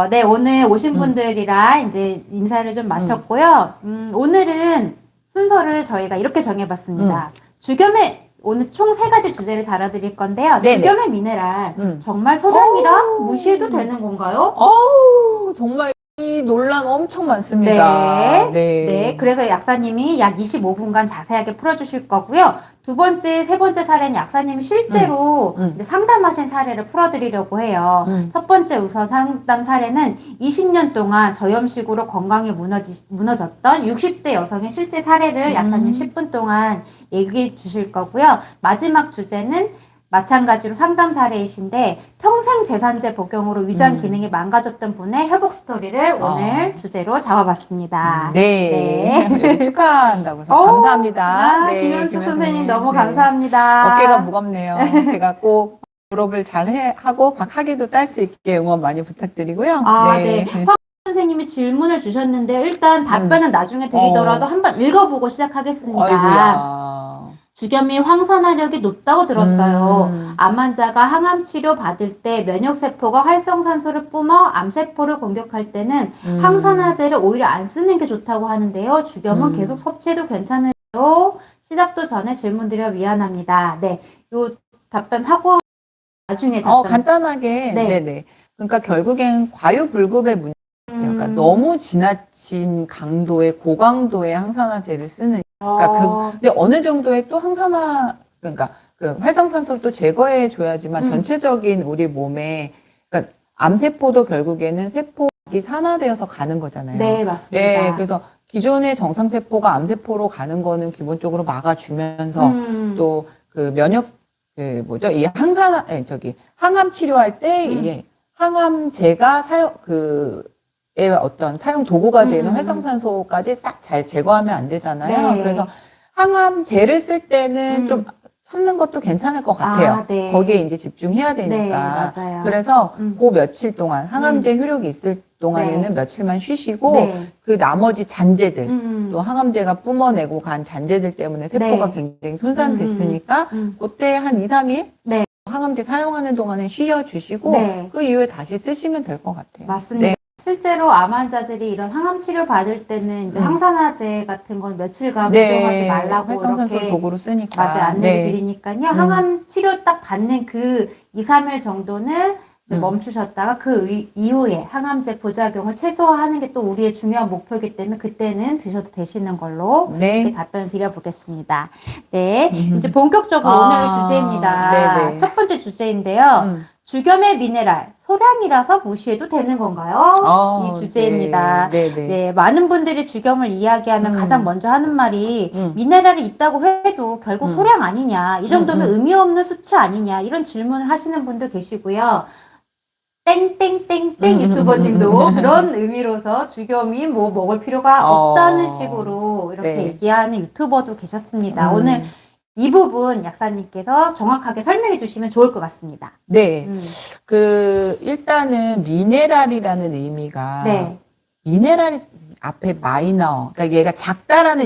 네, 오늘 오신 분들이랑 이제 인사를 좀 마쳤고요. 오늘은 순서를 저희가 이렇게 정해봤습니다. 주겸의, 오늘 총 3가지 주제를 다뤄드릴 건데요. 네네. 주겸의 미네랄. 정말 소량이라 무시해도 되는 건가요? 정말 이 논란 엄청 많습니다. 네. 그래서 약사님이 약 25분간 자세하게 풀어주실 거고요. 두 번째, 세 번째 사례는 약사님이 실제로 이제 상담하신 사례를 풀어드리려고 해요. 첫 번째 우선 상담 사례는 20년 동안 저염식으로 건강이 무너졌던 60대 여성의 실제 사례를 약사님 10분 동안 얘기해 주실 거고요. 마지막 주제는 마찬가지로 상담 사례이신데 평생 재산제 복용으로 위장 기능이 망가졌던 분의 회복 스토리를 오늘 주제로 잡아봤습니다. 네. 축하한다고 해서 감사합니다. 김현숙 선생님 너무 감사합니다. 어깨가 무겁네요. 제가 꼭 졸업을 잘 하고 학위도 딸 수 있게 응원 많이 부탁드리고요. 네. 황 선생님이 질문을 주셨는데 일단 답변은 나중에 드리더라도 한번 읽어보고 시작하겠습니다. 아이고야. 주겸이 황산화력이 높다고 들었어요. 암 환자가 항암 치료 받을 때 면역세포가 활성산소를 뿜어 암세포를 공격할 때는 항산화제를 오히려 안 쓰는 게 좋다고 하는데요. 주겸은 계속 섭취해도 괜찮아요? 시작도 전에 질문 드려 미안합니다. 네, 요 답변하고 나중에 답변. 간단하게. 네네. 그러니까 결국엔 과유불급의 문제. 그러니까 너무 지나친 강도의 고강도의 항산화제를 쓰는. 그러니까 근데 어느 정도의 또 그러니까 그 활성산소를 또 제거해 줘야지만 전체적인 우리 몸에, 그러니까 암세포도 결국에는 세포가 산화되어서 가는 거잖아요. 네, 맞습니다. 네, 그래서 기존의 정상세포가 암세포로 가는 거는 기본적으로 막아주면서 또 그 이 항암 치료할 때 이 항암제가 어떤 사용 도구가 되는 활성산소까지 싹 잘 제거하면 안 되잖아요. 네. 그래서 항암제를 쓸 때는 좀 참는 것도 괜찮을 것 같아요. 네. 거기에 이제 집중해야 되니까. 네, 맞아요. 그래서 그 며칠 동안 항암제 효력이 있을 동안에는 며칠만 쉬시고 그 나머지 잔재들 또 항암제가 뿜어내고 간 잔재들 때문에 세포가 굉장히 손상됐으니까 그때 한 2, 3일 항암제 사용하는 동안에 쉬어주시고 그 이후에 다시 쓰시면 될 것 같아요. 맞습니다. 네. 실제로 암 환자들이 이런 항암 치료 받을 때는 이제 항산화제 같은 건 며칠간 복용하지 말라고 활성산소 이렇게 도구로 쓰니까. 맞아요. 안내를 드리니까요. 항암 치료 딱 받는 그 2, 3일 정도는 이제 멈추셨다가 그 이후에 항암제 부작용을 최소화하는 게 또 우리의 중요한 목표이기 때문에 그때는 드셔도 되시는 걸로 이렇게 답변을 드려보겠습니다. 네, 이제 본격적으로 오늘의 주제입니다. 첫 번째 주제인데요. 주겸의 미네랄, 소량이라서 무시해도 되는 건가요? 이 주제입니다. 네, 많은 분들이 주겸을 이야기하면 가장 먼저 하는 말이 미네랄이 있다고 해도 결국 소량 아니냐, 이 정도면 의미 없는 수치 아니냐, 이런 질문을 하시는 분도 계시고요. 땡땡땡땡 유튜버님도 그런 의미로서 주겸이 뭐 먹을 필요가 없다는 식으로 이렇게 얘기하는 유튜버도 계셨습니다. 오늘 이 부분 약사님께서 정확하게 설명해 주시면 좋을 것 같습니다. 네. 일단은 미네랄이라는 의미가 미네랄이 앞에 마이너, 그러니까 얘가 작다라는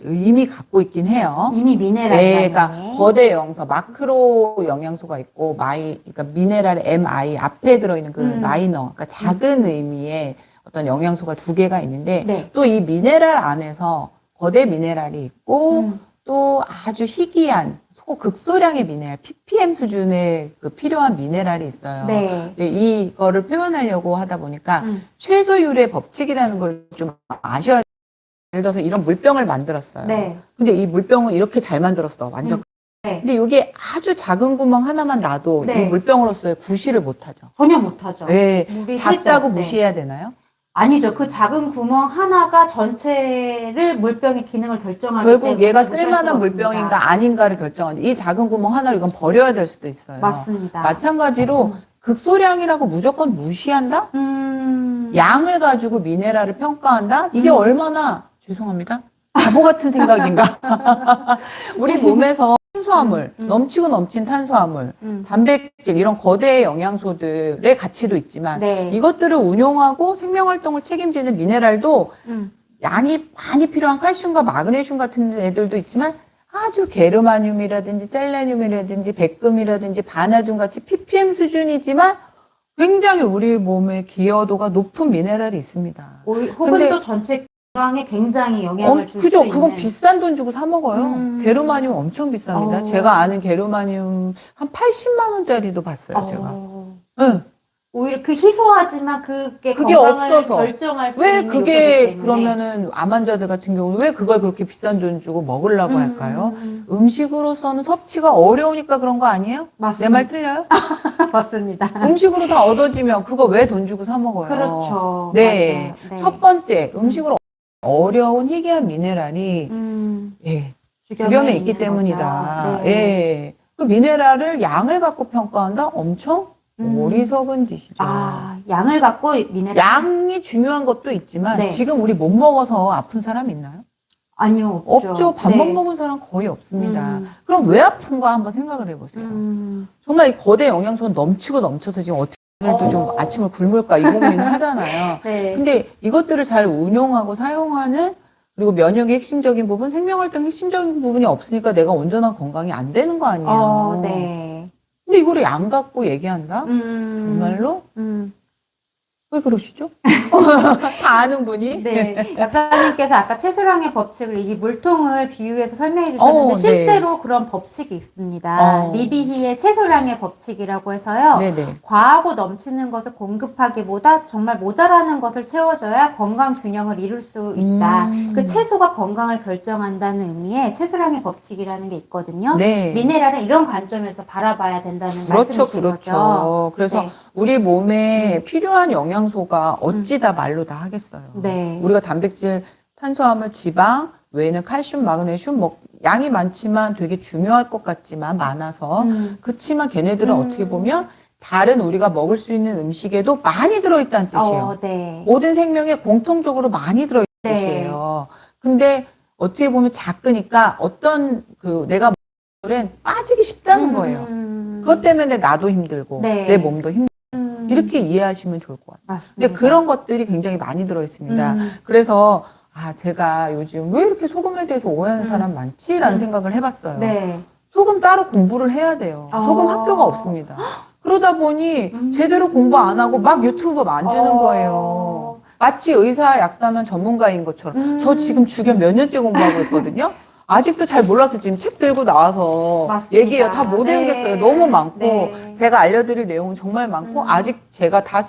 의미 갖고 있긴 해요. 이미 미네랄. 네, 그러니까 거대 영서, 마크로 영양소가 있고 그러니까 미네랄의 MI 앞에 들어있는 그 마이너, 그러니까 작은 의미의 어떤 영양소가 2개가 있는데 또 이 미네랄 안에서 거대 미네랄이 있고 또 아주 희귀한 극소량의 미네랄, ppm 수준의 그 필요한 미네랄이 있어요. 이거를 표현하려고 하다 보니까 최소율의 법칙이라는 걸 좀 아셔야 돼요. 예를 들어서 이런 물병을 만들었어요. 근데 이 물병을 이렇게 잘 만들었어. 완전. 근데 이게 아주 작은 구멍 하나만 놔도 이 물병으로서의 구실을 못하죠. 전혀 못하죠. 작다고 무시해야 되나요? 아니죠. 그 작은 구멍 하나가 전체를 물병의 기능을 결정하기 결국 때문에 얘가 쓸만한 물병인가 아닌가를 결정하죠. 이 작은 구멍 하나를 이건 버려야 될 수도 있어요. 맞습니다. 마찬가지로 극소량이라고 무조건 무시한다? 양을 가지고 미네랄을 평가한다? 이게 얼마나 죄송합니다. 바보 같은 생각인가? 우리 몸에서 탄수화물, 넘치고 넘친 탄수화물, 단백질 이런 거대 영양소들의 가치도 있지만 이것들을 운용하고 생명활동을 책임지는 미네랄도 양이 많이 필요한 칼슘과 마그네슘 같은 애들도 있지만 아주 게르마늄이라든지 셀레늄이라든지 백금이라든지 바나듐 같이 ppm 수준이지만 굉장히 우리 몸의 기여도가 높은 미네랄이 있습니다. 혹은 근데 또 전체 건강에 굉장히 영향을 줄 수 그죠? 있는. 그건 비싼 돈 주고 사 먹어요. 게르마늄 엄청 비쌉니다. 제가 아는 게르마늄 한 80만 원짜리도 봤어요, 제가. 응. 오히려 그 희소하지만 그게 건강을 없어서. 결정할 수 왜 있는 그게 요소이기 때문에. 그러면은 암 환자들 같은 경우는 왜 그걸 그렇게 비싼 돈 주고 먹으려고 할까요? 음식으로서는 섭취가 어려우니까 그런 거 아니에요? 맞습니다. 내 말 틀려요? 맞습니다. 음식으로 다 얻어지면 그거 왜 돈 주고 사 먹어요? 그렇죠. 네. 맞아요. 네. 첫 번째, 음식으로 어려운 희귀한 미네랄이 예, 주겸에 있기 때문이다. 네. 예. 그 미네랄을 양을 갖고 평가한다? 엄청 어리석은 짓이죠. 양을 갖고 미네랄. 양이 중요한 것도 있지만 네. 지금 우리 못 먹어서 아픈 사람 있나요? 아니요, 없죠. 밥 못 네. 먹은 사람 거의 없습니다. 그럼 왜 아픈가 한번 생각을 해보세요. 음. 정말 이 거대 영양소는 넘치고 넘쳐서 지금 어떻게든 좀 아침을 굶을까 이 고민을 하잖아요. 네. 근데 이것들을 잘 운용하고 사용하는 그리고 면역의 핵심적인 부분, 생명활동 핵심적인 부분이 없으니까 내가 온전한 건강이 안 되는 거 아니에요. 네. 근데 이거를 양 갖고 얘기한다? 정말로? 왜 그러시죠? 다 아는 분이? 네. 약사님께서 아까 채소량의 법칙을 이 물통을 비유해서 설명해 주셨는데 실제로 네. 그런 법칙이 있습니다. 리비히의 채소량의 법칙이라고 해서요. 네네. 과하고 넘치는 것을 공급하기보다 정말 모자라는 것을 채워줘야 건강 균형을 이룰 수 있다. 그 채소가 건강을 결정한다는 의미의 채소량의 법칙이라는 게 있거든요. 네. 미네랄은 이런 관점에서 바라봐야 된다는 그렇죠, 말씀이신 그렇죠. 거죠. 그래서 네. 우리 몸에 필요한 영양소가 어찌 다 말로 다 하겠어요. 네. 우리가 단백질, 탄수화물, 지방, 외에는 칼슘, 마그네슘, 뭐 양이 많지만 되게 중요할 것 같지만 많아서 그렇지만 걔네들은 어떻게 보면 다른 우리가 먹을 수 있는 음식에도 많이 들어있다는 뜻이에요. 네. 모든 생명에 공통적으로 많이 들어있다는 네. 뜻이에요. 근데 어떻게 보면 작으니까 어떤 그 내가 먹는 빠지기 쉽다는 거예요. 그것 때문에 나도 힘들고 네. 내 몸도 힘들고 이렇게 이해하시면 좋을 것 같아요. 맞습니다. 근데 그런 것들이 굉장히 많이 들어있습니다. 그래서 제가 요즘 왜 이렇게 소금에 대해서 오해하는 사람 많지라는 생각을 해봤어요. 네. 소금 따로 공부를 해야 돼요. 소금 학교가 없습니다. 그러다 보니 제대로 공부 안 하고 막 유튜브 만드는 거예요. 마치 의사 약사면 전문가인 것처럼. 저 지금 주겸 몇 년째 공부하고 있거든요. 아직도 잘 몰라서 지금 책 들고 나와서 맞습니다. 얘기해요. 다 못 외우겠어요. 너무 많고 네. 제가 알려드릴 내용은 정말 많고 아직 제가 다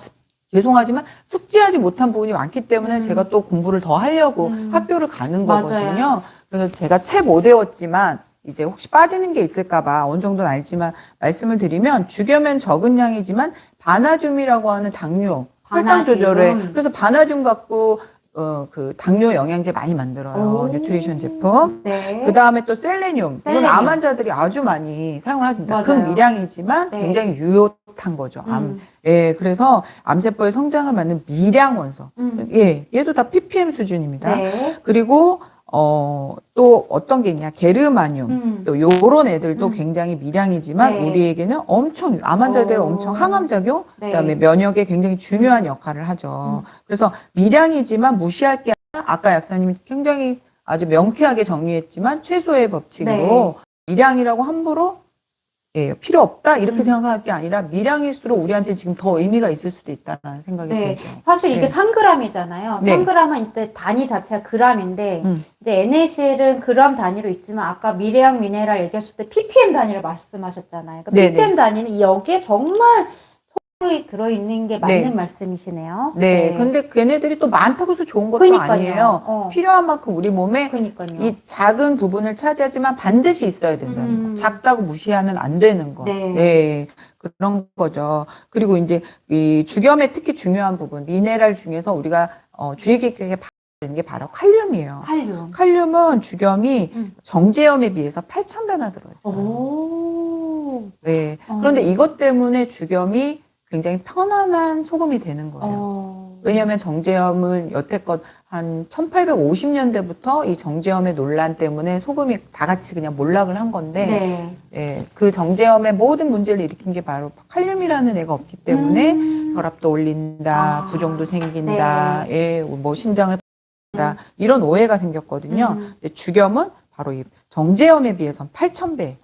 죄송하지만 숙지하지 못한 부분이 많기 때문에 제가 또 공부를 더 하려고 학교를 가는 거거든요. 맞아요. 그래서 제가 채 못 외웠지만 이제 혹시 빠지는 게 있을까봐 어느 정도는 알지만 말씀을 드리면 주겸엔 적은 양이지만 바나듐이라고 하는 당뇨, 혈당 조절에 그래서 바나듐 갖고 그 당뇨 영양제 많이 만들어요. 뉴트리션 제품. 네. 그 다음에 또 셀레늄. 이건 셀레늄. 암 환자들이 아주 많이 사용을 합니다. 맞아요. 극미량이지만 네. 굉장히 유효한 거죠. 예, 그래서 암세포의 성장을 막는 미량 원소. 예, 얘도 다 ppm 수준입니다. 네. 그리고 또 어떤 게 있냐. 게르마늄. 또 요런 애들도 굉장히 미량이지만 네. 우리에게는 엄청 암 환자들은 엄청 항암작용, 네. 그다음에 면역에 굉장히 중요한 역할을 하죠. 그래서 미량이지만 무시할 게 아니라 아까 약사님이 굉장히 아주 명쾌하게 정리했지만 최소의 법칙으로 미량이라고 함부로 예, 필요 없다 이렇게 생각할 게 아니라 미량일수록 우리한테 지금 더 의미가 있을 수도 있다는 생각이 네. 들죠. 사실 이게 네. 3g이잖아요. 네. 3g은 이때 단위 자체가 g인데 이제 NaCl은 그램 단위로 있지만 아까 미량 미네랄 얘기하실 때 ppm 단위를 말씀하셨잖아요. 그러니까 네네. ppm 단위는 여기에 정말 소금이 들어있는 게 맞는 네. 말씀이시네요. 네. 근데 걔네들이 또 많다고 해서 좋은 것도 그러니까요. 아니에요. 필요한 만큼 우리 몸에 그러니까요. 이 작은 부분을 차지하지만 반드시 있어야 된다는 거. 작다고 무시하면 안 되는 거. 네. 네. 그런 거죠. 그리고 이제 이 주겸의 특히 중요한 부분, 미네랄 중에서 우리가 주의 깊게 봐야 되는 게 바로 칼륨이에요. 칼륨. 칼륨은 주겸이 정제염에 비해서 8,000배나 들어있어요. 오. 네. 그런데 이것 때문에 주겸이 굉장히 편안한 소금이 되는 거예요. 왜냐하면 정제염을 여태껏 한 1850년대부터 이 정제염의 논란 때문에 소금이 다 같이 그냥 몰락을 한 건데, 네. 예, 그 정제염의 모든 문제를 일으킨 게 바로 칼륨이라는 애가 없기 때문에 혈압도 올린다, 부종도 생긴다, 네. 예, 뭐 신장을 다 이런 오해가 생겼거든요. 근데 주겸은 바로 이 정제염에 비해서 8,000배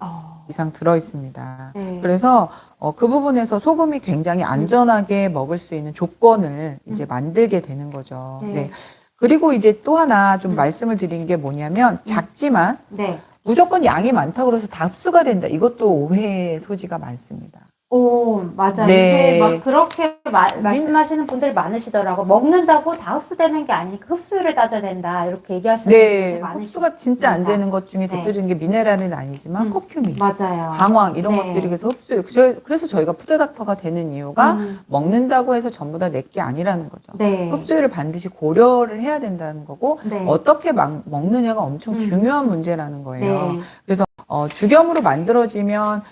이상 들어 있습니다. 네. 그래서 그 부분에서 소금이 굉장히 안전하게 먹을 수 있는 조건을 이제 만들게 되는 거죠. 네. 네. 그리고 이제 또 하나 좀 말씀을 드린 게 뭐냐면 작지만 네. 무조건 양이 많다고 그래서 다 흡수가 된다. 이것도 오해의 소지가 많습니다. 오, 맞아요. 네. 이게 막 그렇게 말씀하시는 분들이 많으시더라고. 먹는다고 다 흡수되는 게 아니니까 흡수율을 따져야 된다. 이렇게 얘기하시는 네, 분들이 많으시죠. 흡수가 진짜 안 되는 것 중에 네. 대표적인 게 미네랄은 아니지만 커큐민, 맞아요. 방황 이런 네. 것들이 그래서 그래서 저희가 푸드닥터가 되는 이유가 먹는다고 해서 전부 다 내 게 아니라는 거죠. 네. 흡수율을 반드시 고려를 해야 된다는 거고 네. 어떻게 먹느냐가 엄청 중요한 문제라는 거예요. 네. 그래서 죽염으로 만들어지면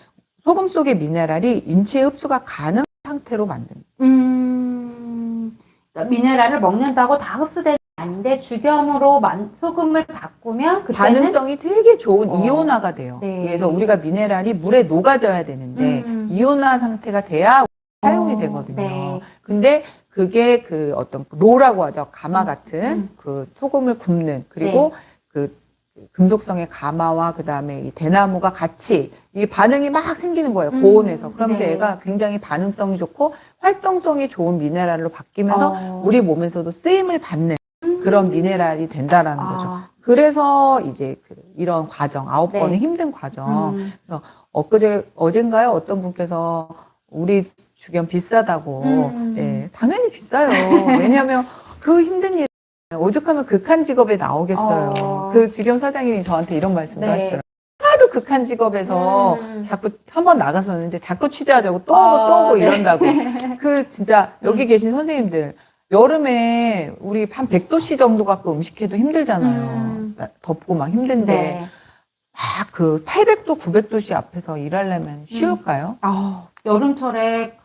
소금 속의 미네랄이 인체에 흡수가 가능한 상태로 만듭니다. 그러니까 미네랄을 먹는다고 다 흡수되는 게 아닌데 죽염으로 소금을 바꾸면 그때는 반응성이 되게 좋은 이온화가 돼요. 네. 그래서 우리가 미네랄이 물에 녹아져야 되는데 이온화 상태가 돼야 사용이 되거든요. 네. 근데 그게 그 어떤 로라고 하죠. 가마 같은 그 소금을 굽는 그리고 그 금속성의 가마와 그 다음에 이 대나무가 같이 이 반응이 막 생기는 거예요. 고온에서. 그러면서 네. 얘가 굉장히 반응성이 좋고 활동성이 좋은 미네랄로 바뀌면서 우리 몸에서도 쓰임을 받는 그런 미네랄이 된다라는 거죠. 그래서 이제 이런 과정, 9번의 네. 힘든 과정. 그래서 어젠가요? 어떤 분께서 우리 죽염 비싸다고. 예, 당연히 비싸요. 왜냐하면 그 힘든 일 오죽하면 극한 직업에 나오겠어요. 그 죽염 사장님이 저한테 이런 말씀도 하시더라고요. 하도 극한 직업에서 자꾸 한번 나갔었는데 자꾸 취재하자고 또 오고 또 오고 이런다고. 그 진짜 여기 계신 선생님들 여름에 우리 한 100도씨 정도 갖고 음식해도 힘들잖아요. 덥고 막 힘든데 네. 막 그 800도, 900도씨 앞에서 일하려면 쉬울까요? 여름철에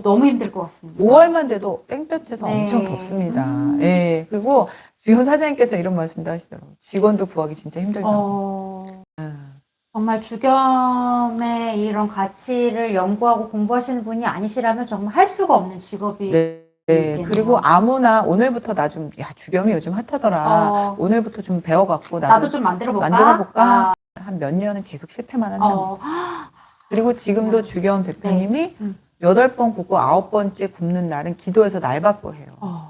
너무 힘들 것 같습니다. 5월만 돼도 땡볕에서 네. 엄청 덥습니다. 예. 그리고 주현 사장님께서 이런 말씀도 하시더라고요. 직원도 구하기 진짜 힘들다고. 정말 죽염의 이런 가치를 연구하고 공부하시는 분이 아니시라면 정말 할 수가 없는 직업이. 네. 네. 그리고 아무나 오늘부터 나 좀, 죽염이 요즘 핫하더라. 오늘부터 좀 배워갖고 나도 좀 만들어볼까? 한 몇 년은 계속 실패만 한답니다. 그리고 지금도 주경 대표님이 네. 8번 굽고 9번째 굽는 날은 기도해서 날 받고 해요.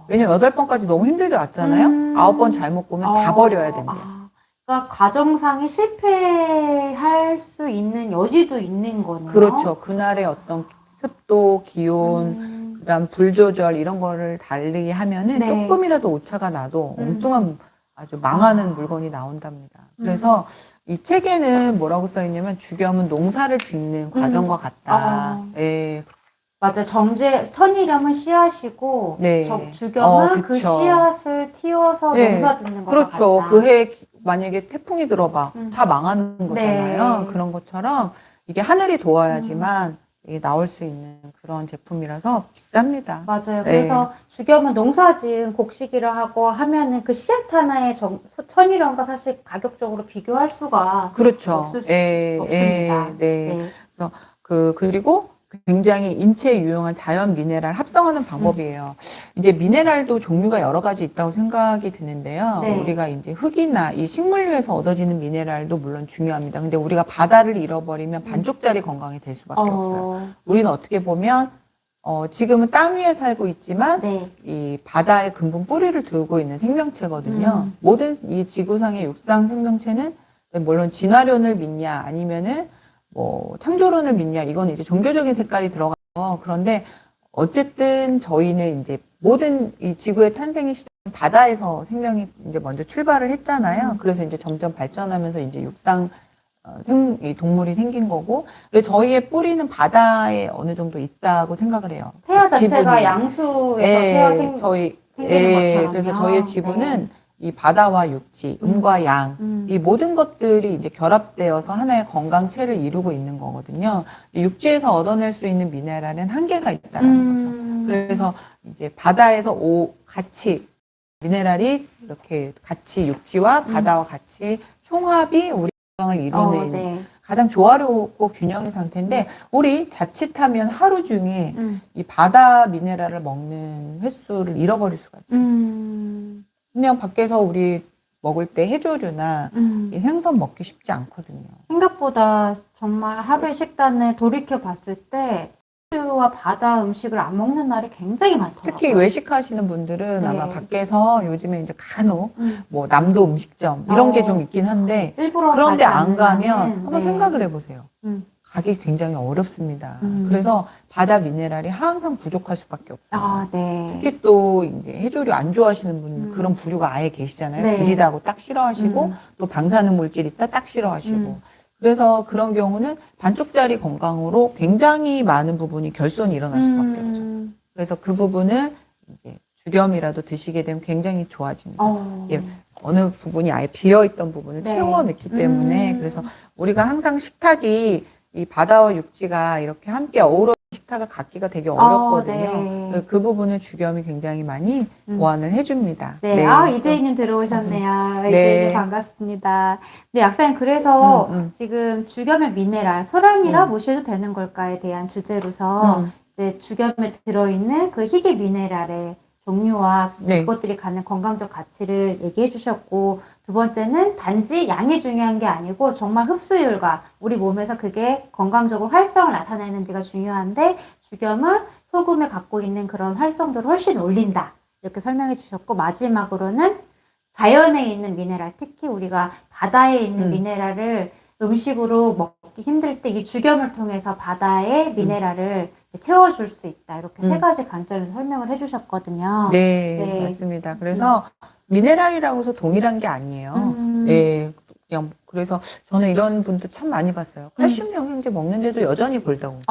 왜냐면 8번까지 너무 힘들게 왔잖아요. 9번 잘못 구우면 다 버려야 된대요. 그러니까 과정상에 실패할 수 있는 여지도 있는 거네요. 그렇죠. 그날의 어떤 습도, 기온, 그다음 불 조절 이런 거를 달리 하면은 네. 조금이라도 오차가 나도 엉뚱한 아주 망하는 물건이 나온답니다. 그래서 이 책에는 뭐라고 써 있냐면 죽염은 농사를 짓는 과정과 같다. 예. 맞아. 천일염은 씨앗이고 네. 죽염은 그 그쵸. 씨앗을 틔워서 네. 농사 짓는 것 그렇죠. 같다. 그 해에 만약에 태풍이 들어봐. 다 망하는 거잖아요. 네. 그런 것처럼 이게 하늘이 도와야지만 이게 나올 수 있는 그런 제품이라서 비쌉니다. 맞아요. 네. 그래서 죽염은 농사지은 곡식이라 하고 하면은 그 씨앗 하나의 천일염과 사실 가격적으로 비교할 수가 그렇죠. 없습니다. 네. 네. 그래서 그리고 굉장히 인체에 유용한 자연 미네랄 합성하는 방법이에요. 이제 미네랄도 종류가 여러 가지 있다고 생각이 드는데요. 네. 우리가 이제 흙이나 이 식물류에서 얻어지는 미네랄도 물론 중요합니다. 근데 우리가 바다를 잃어버리면 반쪽짜리 건강이 될 수밖에 없어요. 우리는 어떻게 보면 지금은 땅 위에 살고 있지만 네. 이 바다의 근본 뿌리를 두고 있는 생명체거든요. 모든 이 지구상의 육상 생명체는 물론 진화론을 믿냐 아니면은 뭐 창조론을 믿냐 이건 이제 종교적인 색깔이 들어가요. 그런데 어쨌든 저희는 이제 모든 이 지구의 탄생의 시작은 바다에서 생명이 이제 먼저 출발을 했잖아요. 그래서 이제 점점 발전하면서 이제 육상 이 동물이 생긴 거고, 저희의 뿌리는 바다에 어느 정도 있다고 생각을 해요. 태아 자체가 지분이. 양수에서 태아 생기는 것처럼요. 그래서 저희의 지분은 이 바다와 육지, 음과 양, 이 모든 것들이 이제 결합되어서 하나의 건강체를 이루고 있는 거거든요. 육지에서 얻어낼 수 있는 미네랄은 한계가 있다는 거죠. 그래서 이제 바다에서 같이 미네랄이 이렇게 같이 육지와 바다와 같이 총합이 우리 건강을 이루는 네. 가장 조화롭고 균형의 상태인데 우리 자칫하면 하루 중에 이 바다 미네랄을 먹는 횟수를 잃어버릴 수가 있어요. 그냥 밖에서 우리 먹을 때 해조류나 이 생선 먹기 쉽지 않거든요. 생각보다 정말 하루의 식단을 돌이켜 봤을 때 와 바다 음식을 안 먹는 날이 굉장히 많더라고요. 특히 외식하시는 분들은 네. 아마 밖에서 요즘에 이제 간혹 뭐 남도 음식점 이런 게 좀 있긴 한데 일부러 그런데 가지 안 가면 않는, 한번 네. 생각을 해보세요. 음. 가기 굉장히 어렵습니다. 음. 그래서 바다 미네랄이 항상 부족할 수밖에 없어요. 아, 네. 특히 또 이제 해조류 안 좋아하시는 분 그런 부류가 아예 계시잖아요. 네. 비리다고 딱 싫어하시고 또 방사능 물질 있다 딱 싫어하시고. 그래서 그런 경우는 반쪽짜리 건강으로 굉장히 많은 부분이 결손이 일어날 수밖에 없죠. 그래서 그 부분을 이제 죽염이라도 드시게 되면 굉장히 좋아집니다. 예, 어느 부분이 아예 비어있던 부분을 네. 채워냈기 때문에 그래서 우리가 항상 식탁이 이 바다와 육지가 이렇게 함께 어우러진 식탁을 갖기가 되게 어렵거든요. 네. 그 부분을 죽염이 굉장히 많이 보완을 해줍니다. 네. 네. 아, 이재희님 들어오셨네요. 네. 이재희님 반갑습니다. 네, 약사님, 그래서 지금 죽염의 미네랄, 소량이라 무시해도 되는 걸까에 대한 주제로서 이제 죽염에 들어있는 그 희귀 미네랄의 종류와 네. 그것들이 갖는 건강적 가치를 얘기해 주셨고, 두 번째는 단지 양이 중요한 게 아니고 정말 흡수율과 우리 몸에서 그게 건강적으로 활성을 나타내는지가 중요한데, 죽염은 소금에 갖고 있는 그런 활성도를 훨씬 올린다, 이렇게 설명해 주셨고, 마지막으로는 자연에 있는 미네랄, 특히 우리가 바다에 있는 미네랄을 음식으로 먹기 힘들 때 이 죽염을 통해서 바다의 미네랄을 채워줄 수 있다. 이렇게 세 가지 관점에서 설명을 해주셨거든요. 네, 네. 맞습니다. 그래서 미네랄이라고 해서 동일한 게 아니에요. 네, 그냥 그래서 저는 이런 분도 참 많이 봤어요. 칼슘 영양제 먹는데도 여전히 골다공증.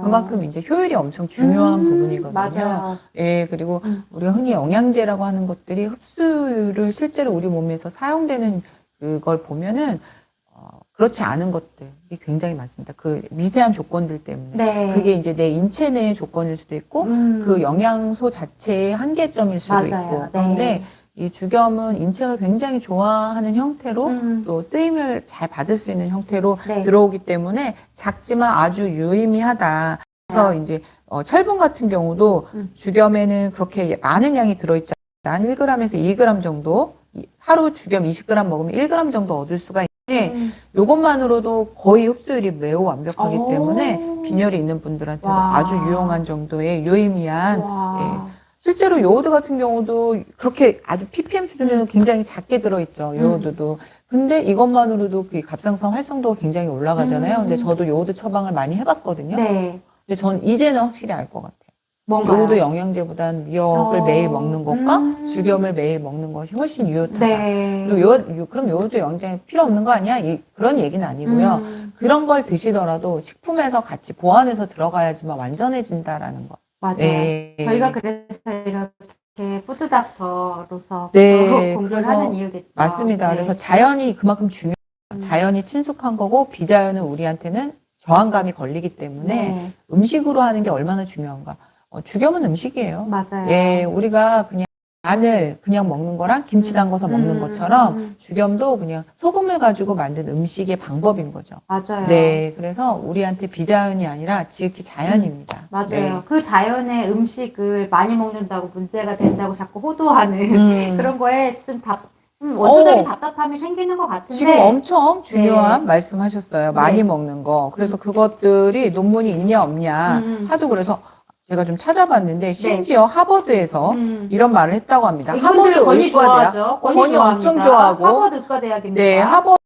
그만큼 이제 효율이 엄청 중요한 부분이거든요. 맞아요. 예, 그리고 우리가 흔히 영양제라고 하는 것들이 흡수율을 실제로 우리 몸에서 사용되는 그걸 보면은 그렇지 않은 것들이 굉장히 많습니다. 그 미세한 조건들 때문에. 네. 그게 이제 내 인체 내의 조건일 수도 있고, 그 영양소 자체의 한계점일 수도 맞아요. 있고. 그런데 네. 이 죽염은 인체가 굉장히 좋아하는 형태로 또 쓰임을 잘 받을 수 있는 형태로 네. 들어오기 때문에 작지만 아주 유의미하다. 그래서 이제 철분 같은 경우도 죽염에는 그렇게 많은 양이 들어있지 않아요. 한 1g에서 2g 정도, 하루 죽염 20g 먹으면 1g 정도 얻을 수가 있는데 이것만으로도 거의 흡수율이 매우 완벽하기 때문에 빈혈이 있는 분들한테도 아주 유용한 정도의 유의미한 예. 실제로 요오드 같은 경우도 그렇게 아주 ppm 수준에는 굉장히 작게 들어있죠. 요오드도. 근데 이것만으로도 그 갑상선 활성도가 굉장히 올라가잖아요. 근데 저도 요오드 처방을 많이 해봤거든요. 네. 근데 전 이제는 확실히 알 것 같아요. 뭔가요? 요오드 영양제보다는 미역을 매일 먹는 것과 죽염을 매일 먹는 것이 훨씬 유효하다. 네. 그리고 그럼 요오드 영양제 필요 없는 거 아니야? 그런 얘기는 아니고요. 그런 걸 드시더라도 식품에서 같이 보완해서 들어가야지만 완전해진다라는 거. 맞아요. 네. 저희가 그래서 이렇게 푸드닥터로서 네, 공부를 그래서 하는 이유겠죠. 맞습니다. 네. 그래서 자연이 그만큼 중요해요. 자연이 친숙한 거고 비자연은 우리한테는 저항감이 걸리기 때문에 네. 음식으로 하는 게 얼마나 중요한가. 죽염은 음식이에요. 맞아요. 예, 우리가 그냥 마늘 그냥 먹는 거랑 김치 담궈서 먹는 것처럼 죽염도 그냥 소금을 가지고 만든 음식의 방법인 거죠. 맞아요. 네, 그래서 우리한테 비자연이 아니라 지극히 자연입니다. 맞아요. 네. 그 자연의 음식을 많이 먹는다고 문제가 된다고 자꾸 호도하는 그런 거에 좀 원초적인 답답함이 생기는 것 같은데. 지금 엄청 중요한 네. 말씀하셨어요. 많이 네. 먹는 거. 그래서 그것들이 논문이 있냐 없냐 하도 그래서 제가 좀 찾아봤는데 심지어 하버드에서 이런 말을 했다고 합니다. 하버드 건희 의과대학. 좋아하죠. 건희 엄청 좋아하고. 하버드 의과대학입니다. 네, 하버드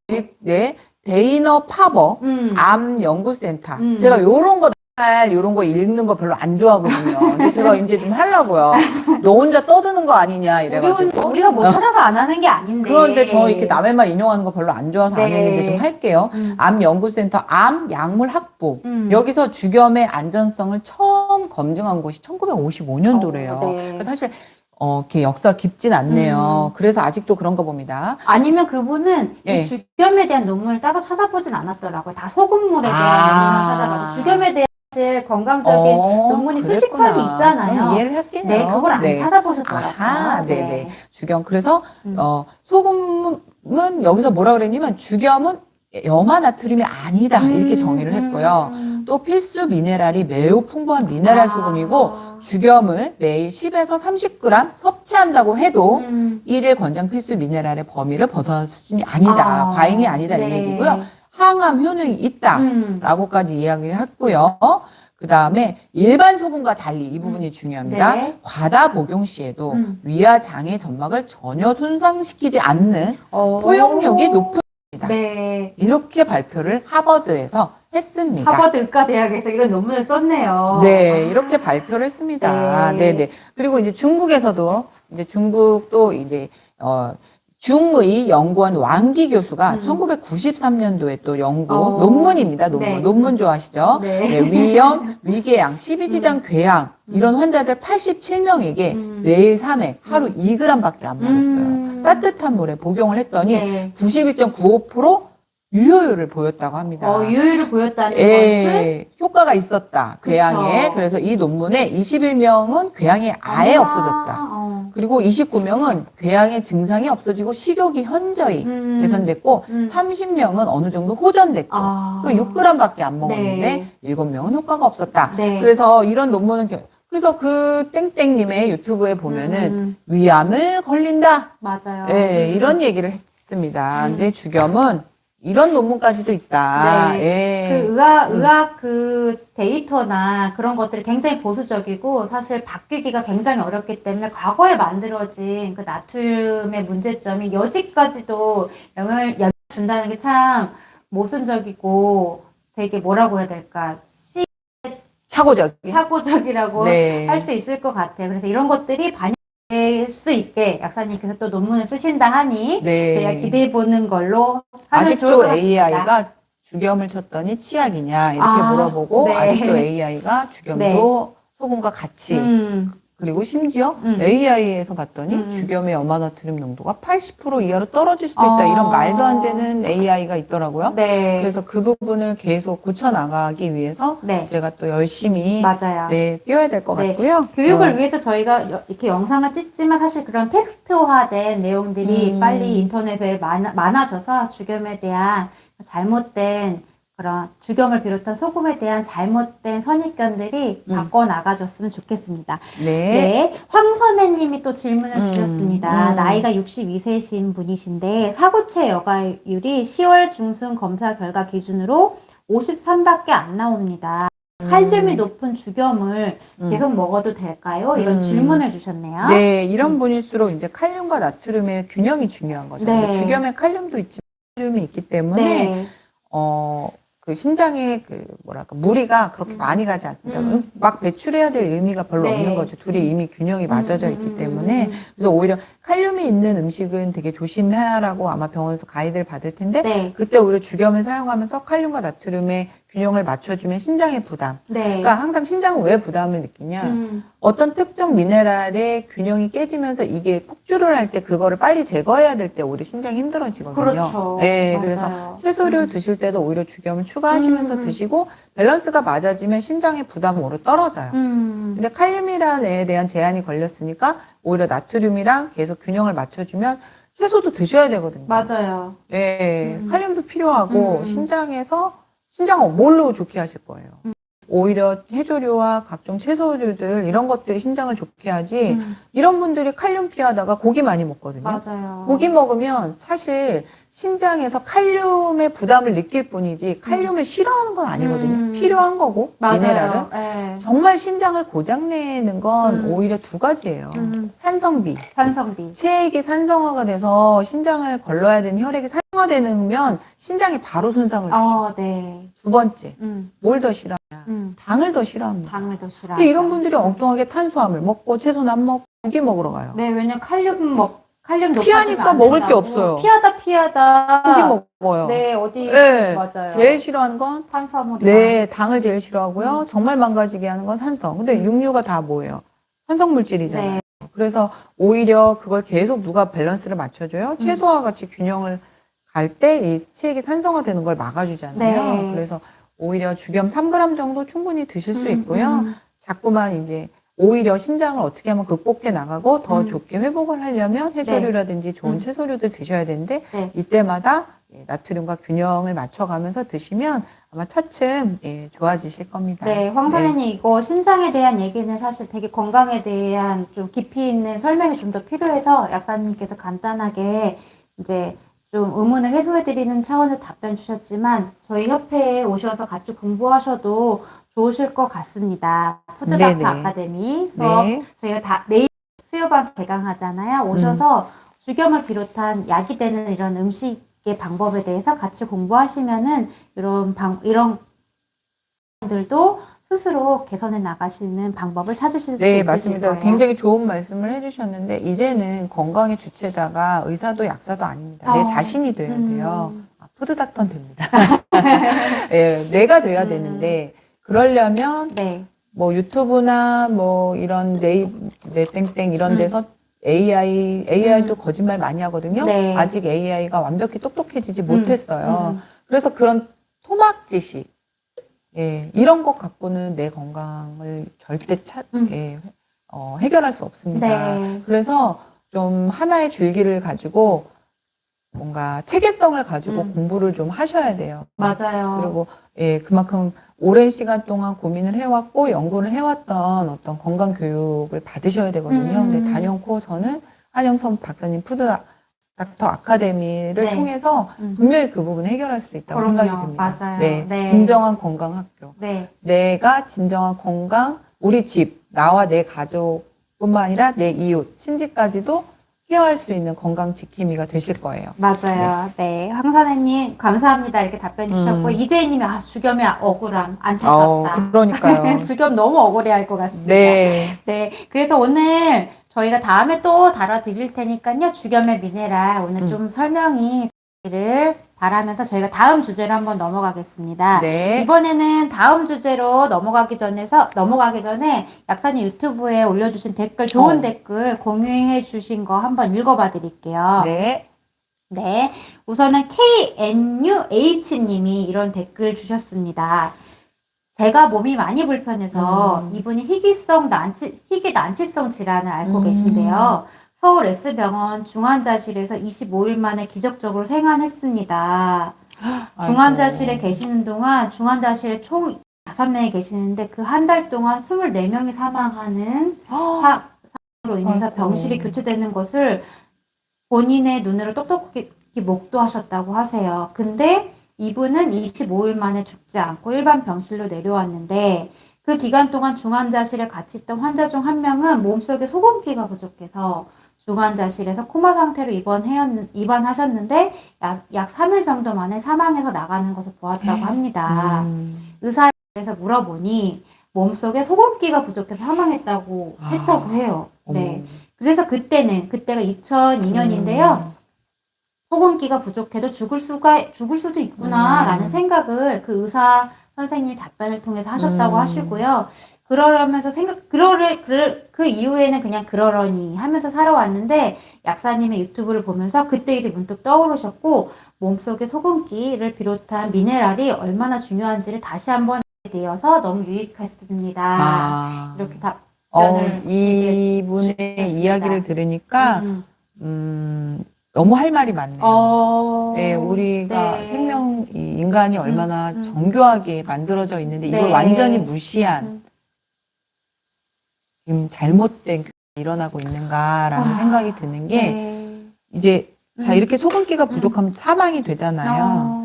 네, 데이너 파버 암 연구센터. 제가 요런 거 읽는 거 별로 안 좋아하거든요. 근데 제가 이제 좀 하려고요. 너 혼자 떠드는 거 아니냐 이래가지고. 우리가 뭐 찾아서 안 하는 게 아닌데. 그런데 저 이렇게 남의 말 인용하는 거 별로 안 좋아서 안 네. 했는데 좀 할게요. 암 연구센터 암 약물 확보. 여기서 죽염의 안전성을 처음 검증한 곳이 1955년도래요. 네. 그래서 사실 이렇게 역사 깊진 않네요. 그래서 아직도 그런가 봅니다. 아니면 그분은 예. 이 죽염에 대한 논문을 따로 찾아보진 않았더라고요. 다 소금물에 대한 논문만 찾아봐도 죽염에 대한 사실 건강적인 논문이 수십 그랬구나. 편이 있잖아요. 그럼 이해를 했겠네요. 네, 그걸 안 찾아보셨더라고요. 아하, 네네. 죽염. 그래서 소금은 여기서 뭐라 그랬냐면 죽염은 염화나트륨이 아니다 이렇게 정의를 했고요. 또 필수 미네랄이 매우 풍부한 미네랄 소금이고 죽염을 매일 10에서 30g 섭취한다고 해도 일일 권장 필수 미네랄의 범위를 벗어난 수준이 아니다. 과잉이 아니다 이 네. 얘기고요. 항암 효능이 있다라고까지 이야기를 했고요. 그 다음에 일반 소금과 달리 이 부분이 중요합니다. 네. 과다 복용 시에도 위와 장의 점막을 전혀 손상시키지 않는 포용력이 높습니다. 네. 이렇게 발표를 하버드에서 했습니다. 하버드 의과대학에서 이런 논문을 썼네요. 네, 이렇게 발표를 했습니다. 네. 네. 그리고 이제 중국에서도 이제 중국도 이제 중의 연구원 왕기 교수가 1993년도에 또 연구 논문입니다. 네. 논문 좋아하시죠? 네. 네, 위염, 위궤양, 십이지장 궤양 이런 환자들 87명에게 매일 3회 하루 2g밖에 안 먹었어요. 따뜻한 물에 복용을 했더니 네. 92.95% 유효율을 보였다고 합니다. 유효율을 보였다는 것은 예, 효과가 있었다. 궤양에. 그쵸. 그래서 이 논문에 21명은 궤양이 아예 없어졌다. 그리고 29명은 궤양의 증상이 없어지고 식욕이 현저히 개선됐고 30명은 어느 정도 호전됐고 그 6g밖에 안 먹었는데 7명은 효과가 없었다. 네. 그래서 이런 논문은 그래서 그 땡땡님의 유튜브에 보면은 위암을 걸린다. 맞아요. 예, 이런 얘기를 했습니다. 근데 주겸은 이런 논문까지도 있다. 네. 예. 그 의학 그 데이터나 그런 것들이 굉장히 보수적이고 사실 바뀌기가 굉장히 어렵기 때문에 과거에 만들어진 그 나트륨의 문제점이 여지까지도 영향을 준다는 게 참 모순적이고 되게 뭐라고 해야 될까? 사고적이라고 네. 할 수 있을 것 같아요. 그래서 이런 것들이 반영될 수 있게 약사님께서 또 논문을 쓰신다 하니 네. 저희가 기대해 보는 걸로 하면 좋을 것 아직도 같습니다. AI가 주겸을 쳤더니 치약이냐 이렇게 물어보고 네. 아직도 AI가 주겸도 소금과 같이 그리고 심지어 AI에서 봤더니 주겸의 염화나트륨 농도가 80% 이하로 떨어질 수도 있다. 이런 말도 안 되는 AI가 있더라고요. 네. 그래서 그 부분을 계속 고쳐나가기 위해서 네. 제가 또 열심히 맞아요. 네, 뛰어야 될 것 네. 같고요. 교육을 위해서 저희가 이렇게 영상을 찍지만 사실 그런 텍스트화된 내용들이 빨리 인터넷에 많아져서 주겸에 대한 잘못된 그런 주겸을 비롯한 소금에 대한 잘못된 선입견들이 바꿔나가졌으면 좋겠습니다. 네. 네. 황선혜 님이 또 질문을 주셨습니다. 나이가 62세신 분이신데 사고체 여과율이 10월 중순 검사 결과 기준으로 53밖에 안 나옵니다. 칼륨이 높은 주겸을 계속 먹어도 될까요? 이런 질문을 주셨네요. 네, 이런 분일수록 이제 칼륨과 나트륨의 균형이 중요한 거죠. 네. 주겸에 칼륨도 있지만 칼륨이 있기 때문에 네. 그 신장에 그 뭐랄까 무리가 그렇게 많이 가지 않습니다. 막 배출해야 될 의미가 별로 네. 없는 거죠. 둘이 이미 균형이 맞아져 있기 때문에 그래서 오히려 칼륨이 있는 음식은 되게 조심하라고 아마 병원에서 가이드를 받을 텐데 네. 그때 오히려 주겸을 사용하면서 칼륨과 나트륨의 균형을 맞춰주면 신장의 부담. 네. 그러니까 항상 신장은 왜 부담을 느끼냐? 어떤 특정 미네랄의 균형이 깨지면서 이게 폭주를 할 때 그거를 빨리 제거해야 될 때 오히려 신장이 힘들어지거든요. 그렇죠. 네, 맞아요. 그래서 채소를 드실 때도 오히려 주겸을 추가하시면서 드시고 밸런스가 맞아지면 신장의 부담은 오히려 떨어져요. 근데 칼륨이라는 애에 대한 제한이 걸렸으니까 오히려 나트륨이랑 계속 균형을 맞춰주면 채소도 드셔야 되거든요. 맞아요. 네, 칼륨도 필요하고 신장을 뭘로 좋게 하실 거예요? 오히려 해조류와 각종 채소류들 이런 것들이 신장을 좋게 하지 이런 분들이 칼륨 피하다가 고기 많이 먹거든요. 맞아요. 고기 먹으면 사실 신장에서 칼륨의 부담을 느낄 뿐이지 칼륨을 싫어하는 건 아니거든요. 필요한 거고 미네랄은. 네. 정말 신장을 고장내는 건 오히려 두 가지예요. 산성비. 체액이 산성화가 돼서 신장을 걸러야 되는 혈액이 산성화되면 신장이 바로 손상을 주죠. 네. 두 번째, 뭘 더 싫어하냐? 당을 더 싫어합니다. 당을 더 싫어. 근데 이런 분들이 엉뚱하게 탄수화물 먹고 채소는 안 먹고 고기 먹으러 가요. 네, 왜냐면 칼륨 높아지면 피하니까 안 먹을 게 된다고. 없어요. 피하다. 고기 먹어요. 네, 어디 네, 맞아요. 제일 싫어하는 건 탄수화물이. 네, 당을 제일 싫어하고요. 정말 망가지게 하는 건 산성. 근데 육류가 다 뭐예요? 산성 물질이잖아요. 네. 그래서 오히려 그걸 계속 누가 밸런스를 맞춰줘요. 채소와 같이 균형을 갈 때 이 체액이 산성화되는 걸 막아주잖아요. 네. 그래서 오히려 주겸 3g 정도 충분히 드실 수 있고요. 자꾸만 이제 오히려 신장을 어떻게 하면 극복해 나가고 더 좋게 회복을 하려면 해조류라든지 좋은 채소류들 드셔야 되는데 이때마다 나트륨과 균형을 맞춰가면서 드시면 아마 차츰 좋아지실 겁니다. 네, 황사님 이거 신장에 대한 얘기는 사실 되게 건강에 대한 좀 깊이 있는 설명이 좀 더 필요해서 약사님께서 간단하게 이제 좀 의문을 해소해드리는 차원에서 답변 주셨지만 저희 협회에 오셔서 같이 공부하셔도 좋으실 것 같습니다. 푸드닥터 네네. 아카데미 수업 네. 저희가 다 내일 수요방 개강하잖아요. 오셔서 죽염을 비롯한 약이 되는 이런 음식의 방법에 대해서 같이 공부하시면은 이런 들도 스스로 개선해 나가시는 방법을 찾으실 수 네, 있으실 맞습니다. 거예요. 굉장히 좋은 말씀을 해주셨는데, 이제는 건강의 주체자가 의사도 약사도 아닙니다. 내 자신이 돼야 돼요. 푸드 닥터는 됩니다. 예, 내가 돼야 되는데, 그러려면, 네. 뭐 유튜브나 뭐 이런 네 땡땡 이런 데서 AI도 거짓말 많이 하거든요. 네. 아직 AI가 완벽히 똑똑해지지 못했어요. 그래서 그런 토막 지식, 예, 이런 것 갖고는 내 건강을 절대 해결할 수 없습니다. 네. 그래서 좀 하나의 줄기를 가지고 뭔가 체계성을 가지고 공부를 좀 하셔야 돼요. 맞아요. 그리고 예, 그만큼 오랜 시간 동안 고민을 해왔고 연구를 해왔던 어떤 건강 교육을 받으셔야 되거든요. 근데 단연코 저는 한영선 박사님 푸드 닥터 아카데미를 네. 통해서 분명히 그 부분 해결할 수 있다고 그럼요. 생각이 듭니다. 맞아요. 네, 네. 진정한 건강 학교. 네. 내가 진정한 건강, 우리 집, 나와 내 가족뿐만 아니라 내 이웃, 친지까지도 케어할 수 있는 건강 지킴이가 되실 거예요. 맞아요. 네. 황선혜님, 감사합니다. 이렇게 답변 주셨고, 이재희님이, 죽염이 억울함, 안타깝다. 그러니까요. 죽염 너무 억울해 할 것 같습니다. 네. 네. 그래서 오늘 저희가 다음에 또 다뤄드릴 테니까요. 죽염의 미네랄, 오늘 좀 설명이 를 바라면서 저희가 다음 주제로 한번 넘어가겠습니다. 네. 이번에는 다음 주제로 넘어가기 전에 약사님 유튜브에 올려주신 댓글, 좋은 댓글 공유해 주신 거 한번 읽어봐 드릴게요. 네. 네. 우선은 KNUH님이 이런 댓글 주셨습니다. 제가 몸이 많이 불편해서 이분이 희귀 난치성 질환을 앓고 계신데요. 서울 S병원 중환자실에서 25일 만에 기적적으로 생환했습니다. 중환자실에 계시는 동안 중환자실에 총 5명이 계시는데 그 한 달 동안 24명이 사망하는 사고로 인해서 병실이 교체되는 것을 본인의 눈으로 똑똑히 목도하셨다고 하세요. 근데 이분은 25일 만에 죽지 않고 일반 병실로 내려왔는데 그 기간 동안 중환자실에 같이 있던 환자 중 한 명은 몸속에 소금기가 부족해서 중환자실에서 코마 상태로 입원하셨는데 약 3일 정도 만에 사망해서 나가는 것을 보았다고 합니다. 의사에서 물어보니 몸속에 소금기가 부족해서 사망했다고 했다고 해요. 네. 그래서 그때가 2002년인데요. 소금기가 부족해도 죽을 수도 있구나라는 생각을 그 의사 선생님이 답변을 통해서 하셨다고 하시고요. 그러면서 그 이후에는 그냥 그러려니 하면서 살아왔는데 약사님의 유튜브를 보면서 그때 일이 문득 떠오르셨고 몸속에 소금기를 비롯한 미네랄이 얼마나 중요한지를 다시 한번 되어서 너무 유익했습니다. 이렇게 답변을 이분의 이야기를 들으니까 너무 할 말이 많네요. 네, 우리가 인간이 얼마나 정교하게 만들어져 있는데 이걸 완전히 무시한 지금 잘못된 교육이 일어나고 있는가라는 생각이 드는 게 이제 자 이렇게 소금기가 부족하면 사망이 되잖아요.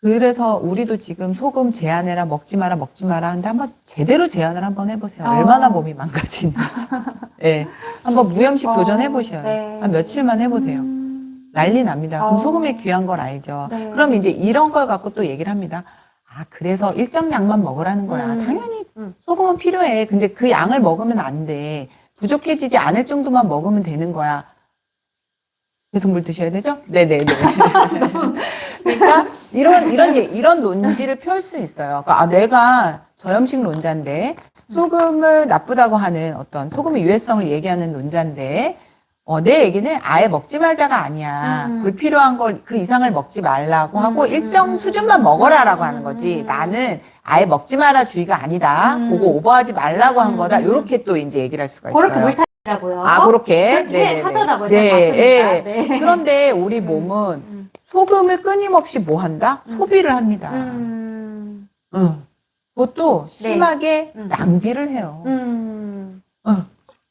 그래서 우리도 지금 소금 제한해라 먹지 마라 하는데 한번 제대로 제한을 한번 해보세요. 얼마나 몸이 망가지는지. 네, 한번 무염식 도전해보셔요. 한 며칠만 해보세요. 난리 납니다. 그럼 소금이 귀한 걸 알죠. 그럼 이제 이런 걸 갖고 또 얘기를 합니다. 그래서 일정 양만 먹으라는 거야. 당연히 소금은 필요해. 근데 그 양을 먹으면 안 돼. 부족해지지 않을 정도만 먹으면 되는 거야. 계속 물 드셔야 되죠? 네네네. 그러니까 이런 논지를 펼 수 있어요. 그러니까 내가 저염식 논자인데 소금을 나쁘다고 하는 어떤 소금의 유해성을 얘기하는 논자인데 내 얘기는 아예 먹지 말자가 아니야. 불필요한 걸 그 이상을 먹지 말라고 하고 일정 수준만 먹어라라고 하는 거지. 나는 아예 먹지 마라 주의가 아니다. 그거 오버하지 말라고 한 거다. 이렇게 또 이제 얘기를 할 수가 있어요. 그렇게 물타더라고요. 그렇게? 그렇게 하더라고요. 네. 네. 그런데 우리 몸은 소금을 끊임없이 뭐 한다? 소비를 합니다. 그것도 심하게 낭비를 해요.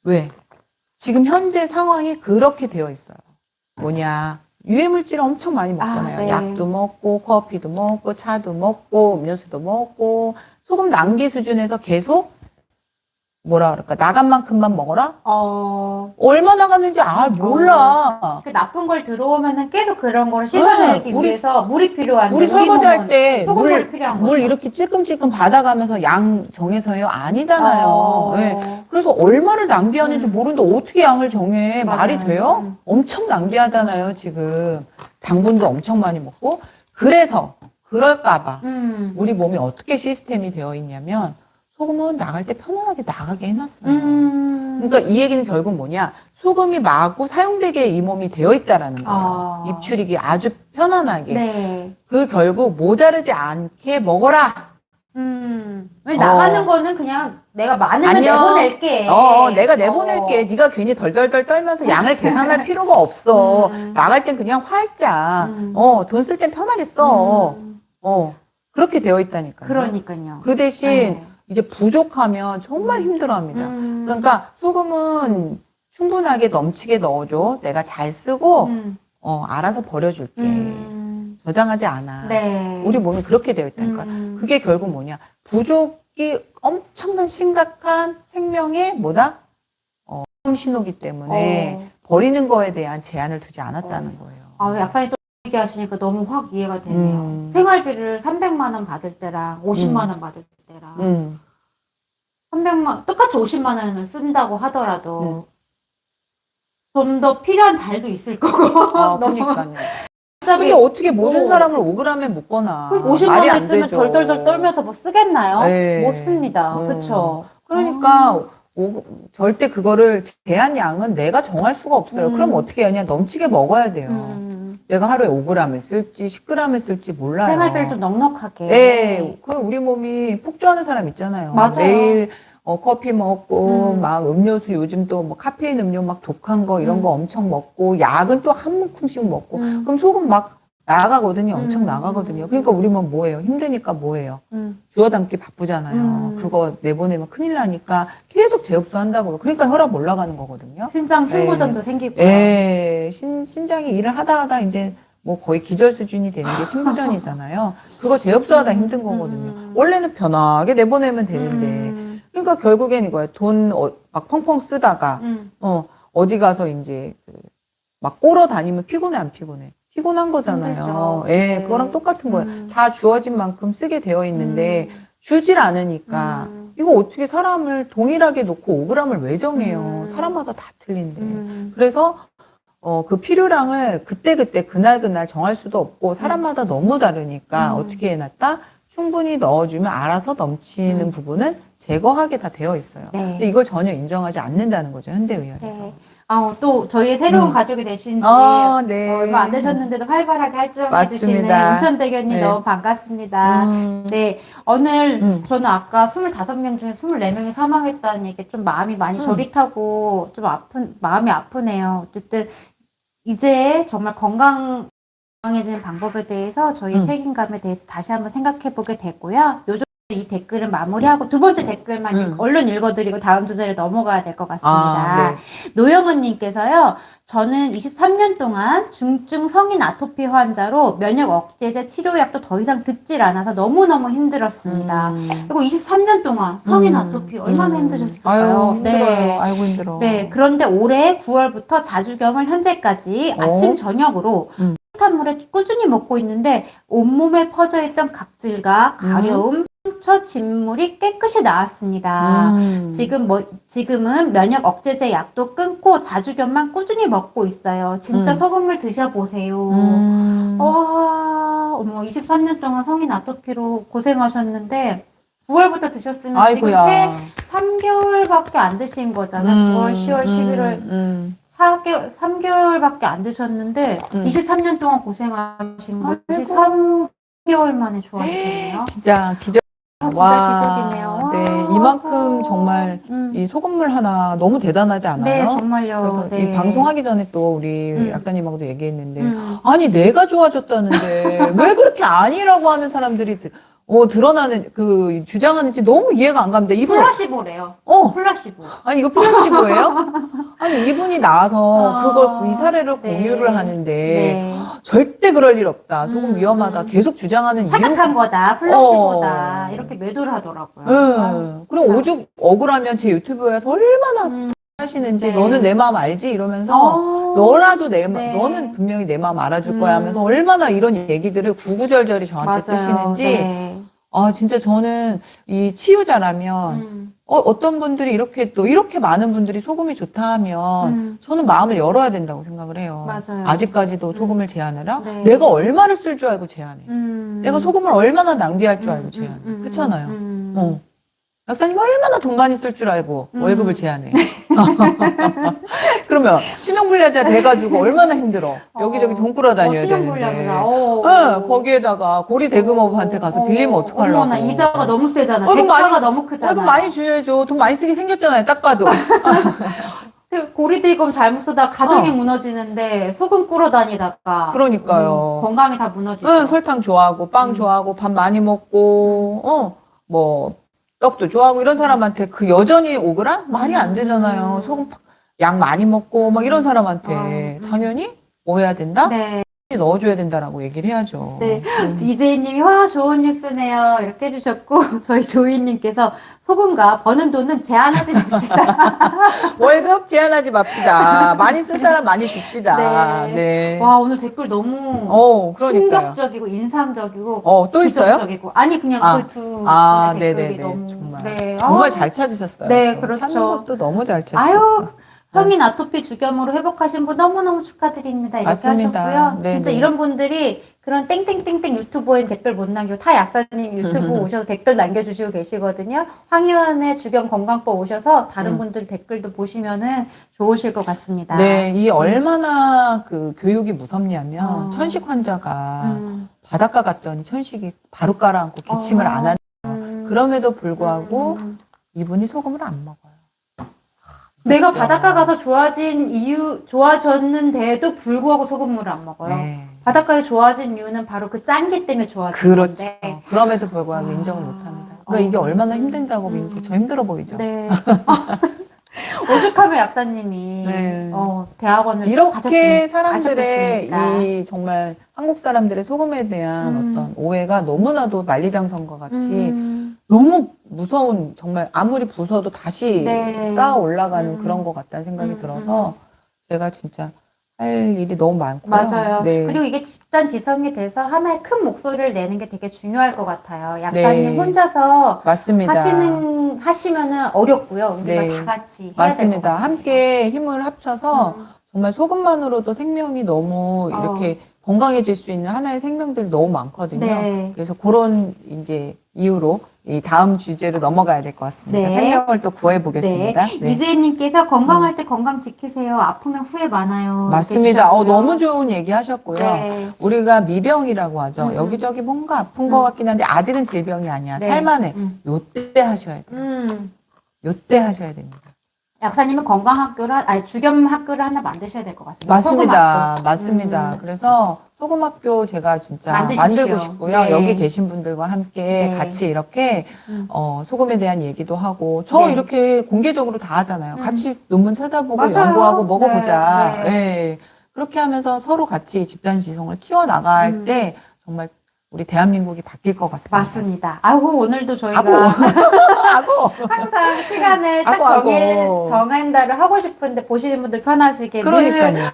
왜? 지금 현재 상황이 그렇게 되어 있어요. 뭐냐? 유해물질 엄청 많이 먹잖아요. 네. 약도 먹고, 커피도 먹고, 차도 먹고, 음료수도 먹고, 소금 낭비 수준에서 계속 뭐라 그럴까, 나간 만큼만 먹어라? 얼마나 갔는지 몰라. 그 나쁜 걸 들어오면은 계속 그런 거를 씻어내기 위해서 물이 필요한데. 우리 설거지 할 때 소금물이 필요한 거죠. 물 이렇게 찔끔찔끔 받아가면서 양 정해서요? 아니잖아요. 네. 그래서 얼마를 낭비하는지 모르는데 어떻게 양을 정해? 맞아요. 말이 돼요? 엄청 낭비하잖아요, 지금. 당분도 엄청 많이 먹고. 그래서, 그럴까봐. 우리 몸이 어떻게 시스템이 되어 있냐면, 소금은 나갈 때 편안하게 나가게 해놨어요. 그러니까 이 얘기는 결국 뭐냐? 소금이 마구 사용되게 이 몸이 되어 있다라는 거예요. 입출이기 아주 편안하게. 네. 그 결국 모자르지 않게 먹어라. 왜 나가는 거는 그냥 내가 많으면 안녕. 내보낼게. 내가 내보낼게. 네가 괜히 덜덜덜 떨면서 양을 계산할 필요가 없어. 나갈 땐 그냥 활짝. 돈 쓸 땐 편하게 써. 그렇게 되어 있다니까요. 그러니까요. 그 대신 이제 부족하면 정말 힘들어합니다. 그러니까 소금은 충분하게 넘치게 넣어줘. 내가 잘 쓰고 알아서 버려줄게. 저장하지 않아. 네. 우리 몸이 그렇게 되어 있다니까. 그게 결국 뭐냐? 부족이 엄청난 심각한 생명의 뭐다? 신호기 때문에 버리는 거에 대한 제한을 두지 않았다는 거예요. 약사님 또 얘기하시니까 너무 확 이해가 되네요. 생활비를 300만 원 받을 때랑 50만 원 받을 때랑 300만 똑같이 50만 원을 쓴다고 하더라도 좀 더 필요한 달도 있을 거고. 그러니까요. 근데 어떻게 모든 사람을 5g에 묶거나 50만 말이 원 안 쓰면 되죠. 덜덜덜 떨면서 뭐 쓰겠나요? 네. 못 씁니다. 그렇죠. 그러니까 절대 그거를 제한량은 내가 정할 수가 없어요. 그럼 어떻게 하냐? 넘치게 먹어야 돼요. 내가 하루에 5g을 쓸지 10g을 쓸지 몰라요. 생활비를 좀 넉넉하게. 네. 그 우리 몸이 폭주하는 사람 있잖아요. 맞아요. 매일 커피 먹고 막 음료수 요즘 또 뭐 카페인 음료 막 독한 거 이런 거 엄청 먹고 약은 또 한 모금씩 먹고 그럼 소금 막 나가거든요. 엄청 나가거든요. 그러니까 우리 몸 뭐예요? 힘드니까 뭐예요? 주워 담기 바쁘잖아요. 그거 내보내면 큰일 나니까 계속 재흡수한다고요. 그러니까 혈압 올라가는 거거든요. 신장 승부전도 생기고. 예. 신장이 일을 하다 이제 뭐 거의 기절 수준이 되는 게 신부전이잖아요. 그거 재흡수하다 힘든 거거든요. 원래는 편하게 내보내면 되는데. 그러니까 결국엔 이거예요. 돈 막 펑펑 쓰다가 어디 가서 이제 막 꼬러 다니면 피곤해 안 피곤해? 피곤한 거잖아요. 예, 그거랑 똑같은 거예요. 다 주어진 만큼 쓰게 되어 있는데 주질 않으니까 이거 어떻게 사람을 동일하게 놓고 5g을 왜 정해요? 사람마다 다 틀린데. 그래서 그 필요량을 그때그때 그날 정할 수도 없고 사람마다 너무 다르니까 어떻게 해놨다? 충분히 넣어주면 알아서 넘치는 부분은 제거하게 다 되어 있어요. 네. 근데 이걸 전혀 인정하지 않는다는 거죠, 현대의학에서. 네. 또 저희의 새로운 가족이 되신 지 네. 얼마 안 되셨는데도 활발하게 활동해 주시는 맞습니다. 인천대견님 네. 너무 반갑습니다. 네, 오늘 저는 아까 25명 중에 24명이 사망했다는 얘기 좀 마음이 많이 저릿하고 좀 마음이 아프네요. 어쨌든 이제 정말 건강해지는 방법에 대해서 저희의 책임감에 대해서 다시 한번 생각해 보게 되고요. 요즘 이 댓글을 마무리하고 두 번째 댓글만 얼른 읽어드리고 다음 주제로 넘어가야 될 것 같습니다. 네. 노영은님께서요. 저는 23년 동안 중증 성인 아토피 환자로 면역 억제제 치료약도 더 이상 듣질 않아서 너무너무 힘들었습니다. 그리고 23년 동안 성인 아토피 얼마나 힘드셨을까요? 아유, 힘들어요. 아이고 힘들어. 네, 그런데 올해 9월부터 자주경을 현재까지 아침 저녁으로 탄물에 꾸준히 먹고 있는데 온몸에 퍼져있던 각질과 가려움, 상처, 진물이 깨끗이 나았습니다. 지금은 면역 억제제 약도 끊고 자주견만 꾸준히 먹고 있어요. 진짜 소금물 드셔보세요. 와, 23년 동안 성인 아토피로 고생하셨는데 9월부터 드셨으면 아이고야. 지금 채 3개월밖에 안 드신 거잖아요. 9월, 10월, 11월. 3개월밖에 안 드셨는데 23년 동안 고생하신 거지 3개월 만에 좋아지셨네요. 진짜 기적. 진짜 기적이네요. 네, 이만큼 정말 이 소금물 하나 너무 대단하지 않아요? 네, 정말요. 그래서 네. 이 방송하기 전에 또 우리 약사님하고도 얘기했는데 아니 내가 좋아졌다는데 왜 그렇게 아니라고 하는 사람들이 드러나는, 주장하는지 너무 이해가 안 갑니다. 이분, 플라시보래요. 어, 플라시보. 아니, 이거 플라시보예요? 아니, 이분이 나와서 이 사례를 네. 공유를 하는데, 네. 절대 그럴 일 없다. 소금 위험하다. 계속 주장하는 착각한 거다. 플라시보다. 이렇게 매도를 하더라고요. 네. 그리고 오죽 억울하면 제 유튜브에서 얼마나 하시는지, 네. 너는 내 마음 알지? 이러면서, 너라도 네. 너는 분명히 내 마음 알아줄 거야 하면서 얼마나 이런 얘기들을 구구절절히 저한테 맞아요. 쓰시는지, 네. 진짜 저는 이 치유자라면, 어떤 분들이 이렇게 많은 분들이 소금이 좋다 하면, 저는 마음을 열어야 된다고 생각을 해요. 맞아요. 아직까지도 소금을 제한해라? 네. 내가 얼마를 쓸 줄 알고 제한해. 내가 소금을 얼마나 낭비할 줄 알고 제한해. 그렇잖아요. 약사님 얼마나 돈 많이 쓸 줄 알고 월급을 제한해. 그러면 신용불량자 돼가지고 얼마나 힘들어. 여기저기 돈 끌어다녀야 되는데. 네, 거기에다가 고리 대금업한테 가서 빌리면 어떡하려고. 어머나, 이자가 너무 세잖아. 돈 대가가 많이- 너무 크잖아. 돈 많이 줘야죠. 돈 많이 쓰게 생겼잖아요. 딱 봐도. 고리대금 잘못 쓰다 가정이 무너지는데 소금 끌어 다니다가 그러니까요. 건강이 다 무너지죠. 응, 설탕 좋아하고 빵 좋아하고 밥 많이 먹고 떡도 좋아하고 이런 사람한테 그 여전히 5g? 말이 안 되잖아요. 소금 양 많이 먹고 막 이런 사람한테 당연히 뭐 해야 된다? 네. 넣어줘야 된다라고 얘기를 해야죠. 네. 이재희님이 와 좋은 뉴스네요 이렇게 해주셨고 저희 조이님께서 소금과 버는 돈은 제한하지 맙시다. 월급 제한하지 맙시다. 많이 쓴 사람 많이 줍시다. 네. 네. 와 오늘 댓글 너무 그러니까요. 충격적이고 인상적이고 또 있어요? 지적적이고 아니 그냥 그 두 댓글이 네네네. 너무 정말. 네. 정말 잘 찾으셨어요. 네, 또. 그렇죠. 찾는 것도 너무 잘 찾으셨어요. 아유 성인 아토피 주겸으로 회복하신 분 너무너무 축하드립니다. 이렇게 맞습니다. 하셨고요. 네네. 진짜 이런 분들이 그런 땡땡땡땡 유튜버엔 댓글 못 남기고 타 약사님 유튜브 오셔서 댓글 남겨주시고 계시거든요. 황희원의 주겸 건강법 오셔서 다른 분들 댓글도 보시면은 좋으실 것 같습니다. 네, 이 얼마나 그 교육이 무섭냐면 천식 환자가 바닷가 갔더니 천식이 바로 깔아앉고 기침을 안 하는 그럼에도 불구하고 이분이 소금을 안 먹어요. 내가 그렇죠. 바닷가 가서 좋아졌는데도 불구하고 소금물을 안 먹어요. 네. 바닷가에 좋아진 이유는 바로 그 짠기 때문에 좋아진 그렇죠. 건데. 그럼에도 불구하고 인정을 못 합니다. 그러니까 이게 얼마나 힘든 작업인지 저 힘들어 보이죠. 네. 오죽하면 약사님이 네. 대학원을 이렇게 사람들의 가셨겠습니까? 이 정말 한국 사람들의 소금에 대한 어떤 오해가 너무나도 만리장성과 같이 너무 무서운 정말 아무리 부숴도 다시 네. 쌓아 올라가는 그런 것 같다는 생각이 들어서 제가 진짜 할 일이 너무 많고요. 맞아요. 네. 그리고 이게 집단 지성이 돼서 하나의 큰 목소리를 내는 게 되게 중요할 것 같아요. 약사님 네. 혼자서 맞습니다. 하시면은 어렵고요. 우리가 네. 다 같이 해야 될 것 맞습니다. 같습니다. 함께 힘을 합쳐서 정말 소금만으로도 생명이 너무 이렇게 건강해질 수 있는 하나의 생명들이 너무 많거든요. 네. 그래서 그런 이제 이유로 이 다음 주제로 넘어가야 될 것 같습니다. 네. 생명을 또 구해 보겠습니다. 네. 이재희님께서 건강할 때 건강 지키세요. 아프면 후회 많아요. 이렇게 맞습니다. 해주셨고요. 너무 좋은 얘기 하셨고요. 네. 우리가 미병이라고 하죠. 여기저기 뭔가 아픈 것 같긴 한데 아직은 질병이 아니야. 네. 살만해. 요때 하셔야 돼요. 요때 하셔야 됩니다. 약사님은 주겸 학교를 하나 만드셔야 될 것 같습니다. 맞습니다. 소금학교. 맞습니다. 그래서 소금학교 제가 진짜 만드십시오. 만들고 싶고요. 네. 여기 계신 분들과 함께 네. 같이 이렇게 소금에 대한 얘기도 하고 저 네. 이렇게 공개적으로 다 하잖아요. 같이 논문 찾아보고 맞아요. 연구하고 먹어보자. 네. 네. 그렇게 하면서 서로 같이 집단 지성을 키워나갈 때 정말 우리 대한민국이 바뀔 것 같습니다. 맞습니다. 아이고 오늘도 저희가 아고. 항상 시간을 딱 아고. 정한다를 하고 싶은데 보시는 분들 편하시게 그러니까요.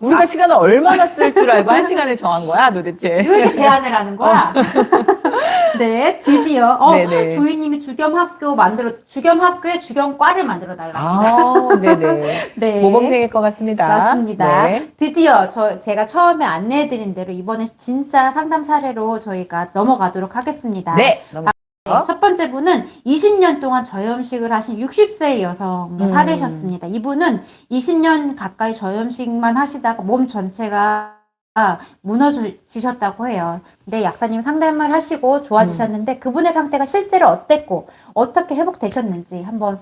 우리가 시간을 얼마나 쓸 줄 알고 한 시간을 정한 거야 도대체. 왜 이렇게 제안을 하는 거야? 네, 드디어 네네. 조이님이 주겸학교에 주겸과를 만들어 달라. 네네. 네. 모범생일 것 같습니다. 맞습니다. 네. 드디어 제가 처음에 안내해드린 대로 이번에 진짜 상담 사례로 저희가 넘어가도록 하겠습니다. 네. 네, 첫 번째 분은 20년 동안 저염식을 하신 60세 여성 사례셨습니다. 이분은 20년 가까이 저염식만 하시다가 몸 전체가 무너지셨다고 해요. 근데 약사님 상담을 하시고 좋아지셨는데 그분의 상태가 실제로 어땠고 어떻게 회복되셨는지 한번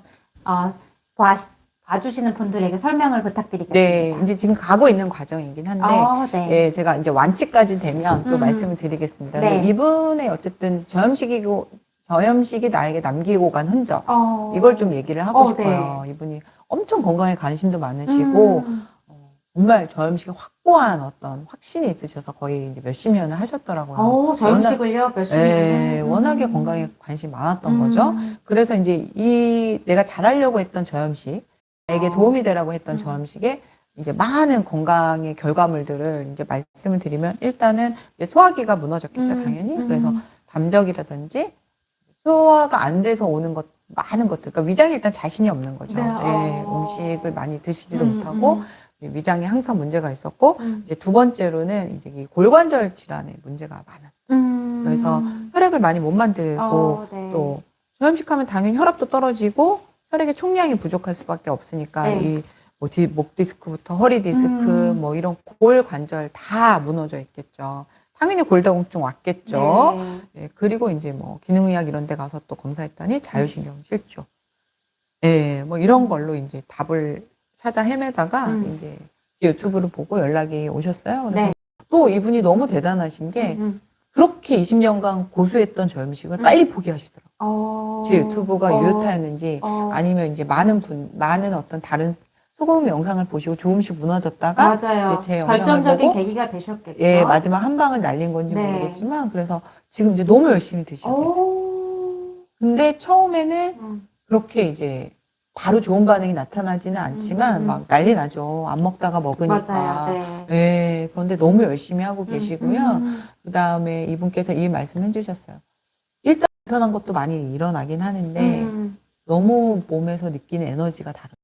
봐주시는 분들에게 설명을 부탁드리겠습니다. 네, 이제 지금 가고 있는 과정이긴 한데, 네. 예, 제가 이제 완치까지 되면 또 말씀을 드리겠습니다. 네. 이분의 어쨌든 저염식이 나에게 남기고 간 흔적, 이걸 좀 얘기를 하고 싶어요. 네. 이분이 엄청 건강에 관심도 많으시고, 정말 저염식에 확고한 어떤 확신이 있으셔서 거의 이제 몇십 년을 하셨더라고요. 저염식을요? 몇십 년? 네, 워낙에 건강에 관심이 많았던 거죠. 그래서 이제 내가 잘하려고 했던 저염식, 나에게 도움이 되라고 했던 저염식에 이제 많은 건강의 결과물들을 이제 말씀을 드리면 일단은 이제 소화기가 무너졌겠죠, 당연히. 그래서 담적이라든지 소화가 안 돼서 오는 많은 것들. 그러니까 위장에 일단 자신이 없는 거죠. 네, 음식을 많이 드시지도 못하고 위장에 항상 문제가 있었고 이제 두 번째로는 이제 이 골관절 질환에 문제가 많았어요. 그래서 혈액을 많이 못 만들고 네. 또 저염식하면 당연히 혈압도 떨어지고 혈액의 총량이 부족할 수밖에 없으니까 네. 목 디스크부터 허리 디스크 뭐 이런 골관절 다 무너져 있겠죠. 당연히 골다공증 왔겠죠. 네. 예, 그리고 이제 뭐 기능의학 이런 데 가서 또 검사했더니 자율신경 실조. 예, 뭐 이런 걸로 이제 답을 찾아 헤매다가 이제 유튜브를 보고 연락이 오셨어요. 그래서 네. 또 이분이 너무 대단하신 게 그렇게 20년간 고수했던 저염식을 빨리 포기하시더라고요. 제 유튜브가 유효타였는지 아니면 이제 많은 어떤 다른 소금 영상을 보시고 조금씩 무너졌다가 맞아요. 이제 제 영상을 결정적인 보고 계기가 되셨겠죠. 예, 마지막 한 방을 날린 건지 네. 모르겠지만 그래서 지금 이제 너무 열심히 드시고 계세요. 근데 처음에는 그렇게 이제 바로 좋은 반응이 나타나지는 않지만 막 난리 나죠. 안 먹다가 먹으니까. 맞아요. 네. 예, 그런데 너무 열심히 하고 계시고요. 그다음에 이분께서 이 말씀 해주셨어요. 일단 불편한 것도 많이 일어나긴 하는데 너무 몸에서 느끼는 에너지가 다르다.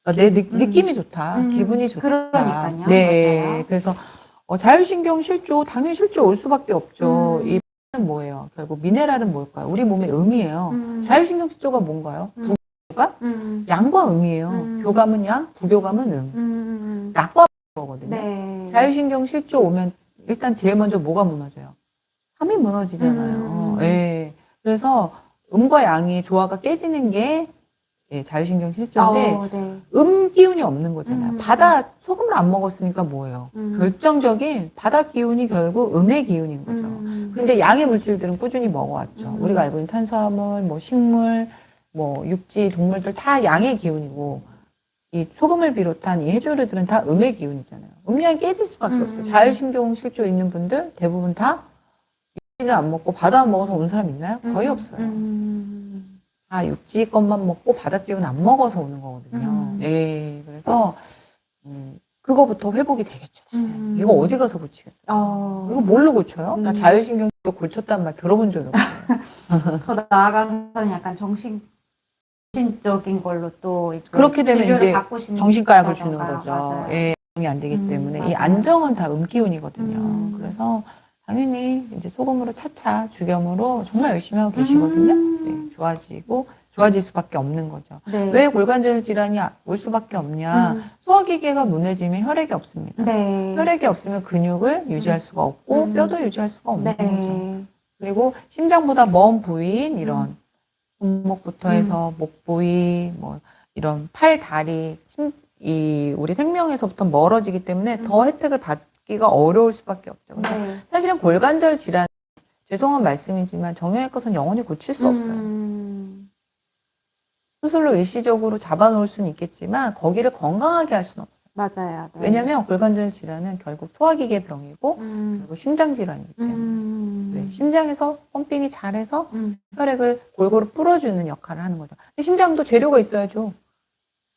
그러니까 내 느낌이 좋다. 기분이 좋다. 그러니까요. 네. 맞아요. 그래서 자율신경 실조, 당연히 실조 올 수밖에 없죠. 이 뭐예요? 결국 미네랄은 뭘까요? 우리 몸의 음이에요. 자율신경 실조가 뭔가요? 부교가 양과 음이에요. 교감은 양, 부교감은 음. 낙과 거거든요. 네. 자율신경 실조 오면 일단 제일 먼저 뭐가 무너져요? 삼이 무너지잖아요. 예. 그래서 음과 양이 조화가 깨지는 게 자율신경 실조인데 네. 기운이 없는 거잖아요. 소금을 안 먹었으니까 뭐예요? 결정적인 바다 기운이 결국 음의 기운인 거죠. 근데 양의 물질들은 꾸준히 먹어왔죠. 우리가 알고 있는 탄수화물, 뭐 식물, 뭐 육지, 동물들 다 양의 기운이고 이 소금을 비롯한 이 해조류들은 다 음의 기운이잖아요. 음양이 깨질 수밖에 없어요. 자율신경 실조 있는 분들 대부분 다 육지는 안 먹고 바다 안 먹어서 오는 사람 있나요? 거의 없어요. 육지 것만 먹고 바다 기운 안 먹어서 오는 거거든요. 예, 그래서 그거부터 회복이 되겠죠. 이거 어디 가서 고치겠어요? 이거 뭘로 고쳐요? 나 자율신경으로 고쳤단 말 들어본 적이 없어요. 더 나아가서는 약간 정신적인 걸로 또 그렇게 되면 진료를 이제 바꾸시는 정신과약을 주는 거다가. 거죠. 맞아요. 예, 안정이 안 되기 때문에 이 맞아요. 안정은 다 음기운이거든요. 그래서 당연히 이제 소금으로 차차 주겸으로 정말 열심히 하고 계시거든요. 네, 좋아질 수밖에 없는 거죠. 네. 왜 골관절 질환이 올 수밖에 없냐? 소화기계가 무너지면 혈액이 없습니다. 네. 혈액이 없으면 근육을 유지할 수가 없고 뼈도 유지할 수가 없는 네. 거죠. 그리고 심장보다 먼 부위인 이런 손목부터 해서 목 부위, 뭐 이런 팔, 다리, 우리 생명에서부터 멀어지기 때문에 더 혜택을 받기가 어려울 수밖에 없죠. 그래서 네. 사실은 골관절 질환, 죄송한 말씀이지만 정형외과에서는 영원히 고칠 수 없어요. 수술로 일시적으로 잡아놓을 수는 있겠지만 거기를 건강하게 할 수는 없어요. 맞아요. 네. 왜냐하면 골관절 질환은 결국 소화기계 병이고 결국 심장 질환이기 때문에 네, 심장에서 펌핑이 잘해서 혈액을 골고루 뿌려주는 역할을 하는 거죠. 근데 심장도 재료가 있어야죠.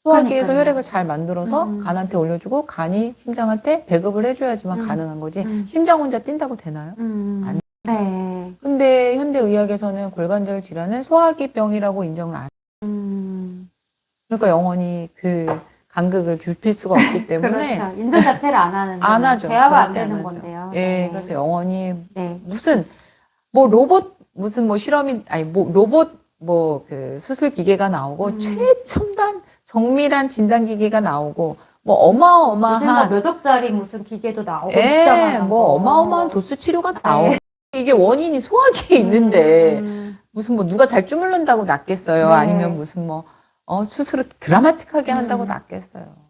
소화기에서 그러니까요. 혈액을 잘 만들어서 간한테 올려주고 간이 심장한테 배급을 해줘야지만 가능한 거지 심장 혼자 뛴다고 되나요? 안 네. 근데 현대의학에서는 골관절 질환을 소화기병이라고 인정을 안 해요. 그러니까 영원히 그 간극을 좁힐 수가 없기 때문에 그렇죠. 인정 자체를 안 하는 안 하죠. 대화가 안 절대 되는 하죠. 건데요. 예, 네. 그래서 영원히 네. 무슨 뭐 로봇 무슨 뭐 실험이 아니 뭐 로봇 뭐 그 수술 기계가 나오고 최첨단 정밀한 진단 기계가 나오고 뭐 요새 뭐 어마어마한 몇 억짜리 무슨 기계도 나오고 예, 입장하는 뭐 거. 어마어마한 도수 치료가 나오고 이게 원인이 소화기에 있는데 무슨 뭐 누가 잘 주물른다고 낫겠어요? 네. 아니면 무슨 뭐 수술을 드라마틱하게 한다고 낫겠어요.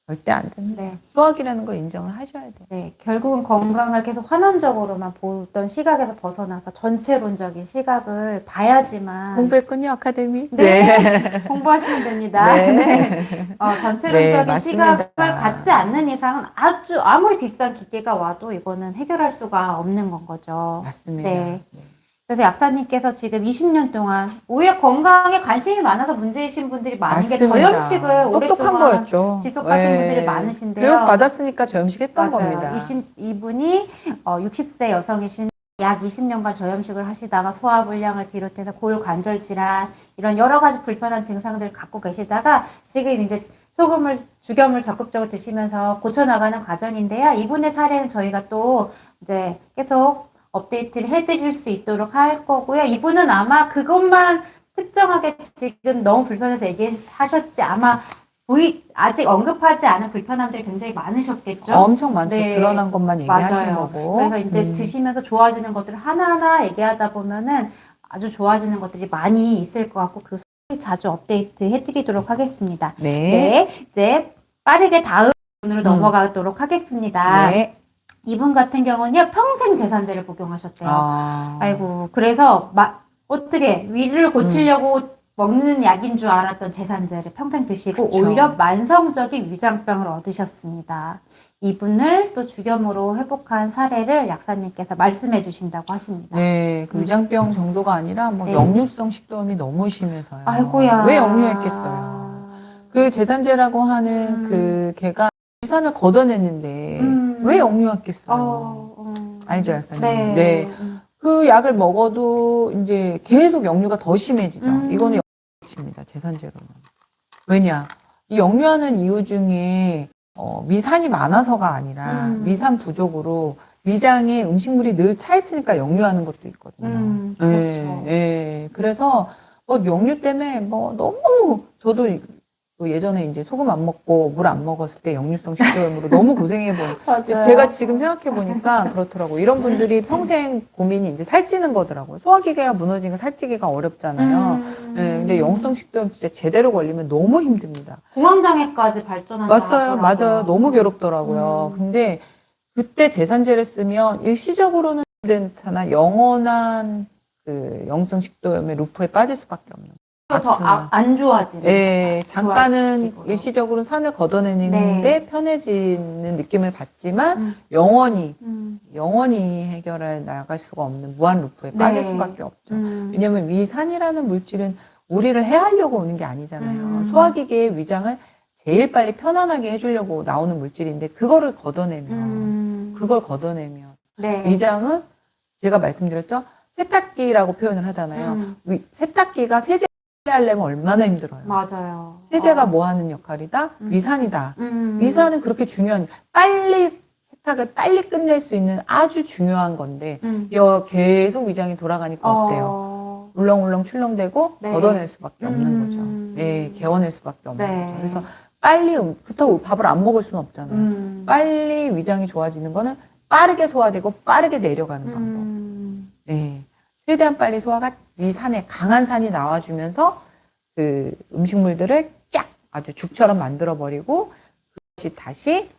절대 안 됩니다. 네. 소화기라는 걸 인정을 하셔야 돼요. 네, 결국은 건강을 계속 환원적으로만 보던 시각에서 벗어나서 전체론적인 시각을 봐야지만 공부했군요, 아카데미. 네, 공부하시면 됩니다. 네. 네. 전체론적인 네, 시각을 맞습니다. 갖지 않는 이상은 아무리 비싼 기계가 와도 이거는 해결할 수가 없는 건 거죠. 맞습니다. 네. 네. 그래서 약사님께서 지금 20년 동안 오히려 건강에 관심이 많아서 문제이신 분들이 많은 게 맞습니다. 저염식을 똑똑한 오랫동안 거였죠. 지속하신 네. 분들이 많으신데요. 교육 받았으니까 저염식 했던 맞아요. 겁니다. 이분이 60세 여성이신 약 20년간 저염식을 하시다가 소화불량을 비롯해서 골관절 질환 이런 여러 가지 불편한 증상들을 갖고 계시다가 지금 이제 죽염을 적극적으로 드시면서 고쳐나가는 과정인데요. 이분의 사례는 저희가 또 이제 계속 업데이트를 해드릴 수 있도록 할 거고요. 이분은 아마 그것만 특정하게 지금 너무 불편해서 얘기하셨지 아마 아직 언급하지 않은 불편함들이 굉장히 많으셨겠죠? 엄청 많죠. 네. 드러난 것만 얘기하신 맞아요. 거고. 그래서 이제 드시면서 좋아지는 것들을 하나하나 얘기하다 보면은 아주 좋아지는 것들이 많이 있을 것 같고 그 소리 자주 업데이트 해드리도록 하겠습니다. 네. 네, 이제 빠르게 다음 분으로 넘어가도록 하겠습니다. 네. 이분 같은 경우는요, 평생 제산제를 복용하셨대요. 아이고, 그래서 어떻게 위를 고치려고 먹는 약인 줄 알았던 제산제를 평생 드시고 그쵸. 오히려 만성적인 위장병을 얻으셨습니다. 이분을 또 죽염으로 회복한 사례를 약사님께서 말씀해 주신다고 하십니다. 네, 그 위장병 정도가 아니라 뭐 네. 역류성 식도염이 너무 심해서요. 아이고야. 왜 역류했겠어요? 그 제산제라고 하는 그 개가 위산을 걷어내는데 왜 역류했겠어요? 알죠, 약사님? 네. 네. 그 약을 먹어도 이제 계속 역류가 더 심해지죠. 이거는 역류입니다, 제산제로는. 왜냐? 이 역류하는 이유 중에 위산이 많아서가 아니라 위산 부족으로 위장에 음식물이 늘 차 있으니까 역류하는 것도 있거든요. 그렇죠. 예. 그래서 역류 때문에 너무 저도 그 예전에 이제 소금 안 먹고 물 안 먹었을 때 역류성 식도염으로 너무 고생해본. 제가 지금 생각해 보니까 그렇더라고. 이런 분들이 평생 고민이 이제 살찌는 거더라고요. 소화기계가 무너지니까 살찌기가 어렵잖아요. 네, 근데 역류성 식도염 진짜 제대로 걸리면 너무 힘듭니다. 공황장애까지 발전한다고 맞아요. 너무 괴롭더라고요. 근데 그때 제산제를 쓰면 일시적으로는 하나 영원한 그 역류성 식도염의 루프에 빠질 수밖에 없는 거예요. 더 안 좋아지는. 네, 잠깐은 좋아지고. 일시적으로 산을 걷어내는데 네. 편해지는 느낌을 받지만 영원히 해결해 나갈 수가 없는 무한 루프에 빠질 수밖에 없죠. 왜냐하면 위산이라는 물질은 우리를 해하려고 오는 게 아니잖아요. 소화기계의 위장을 제일 빨리 편안하게 해주려고 나오는 물질인데 그걸 걷어내면 네. 위장은 제가 말씀드렸죠. 세탁기라고 표현을 하잖아요. 세탁기가 세제 하려면 얼마나 힘들어요. 맞아요. 세제가 뭐 하는 역할이다? 위산이다. 위산은 그렇게 중요한, 세탁을 빨리 끝낼 수 있는 아주 중요한 건데, 계속 위장이 돌아가니까 어때요? 울렁울렁 출렁대고 네. 걷어낼 수밖에 없는 거죠. 네, 개워낼 수밖에 없는 네. 거죠. 그래서 빨리, 그렇다고 밥을 안 먹을 수는 없잖아요. 빨리 위장이 좋아지는 거는 빠르게 소화되고 빠르게 내려가는 방법. 네. 최대한 빨리 소화가 위산에 강한 산이 나와주면서 그 음식물들을 쫙 아주 죽처럼 만들어버리고 그것이 다시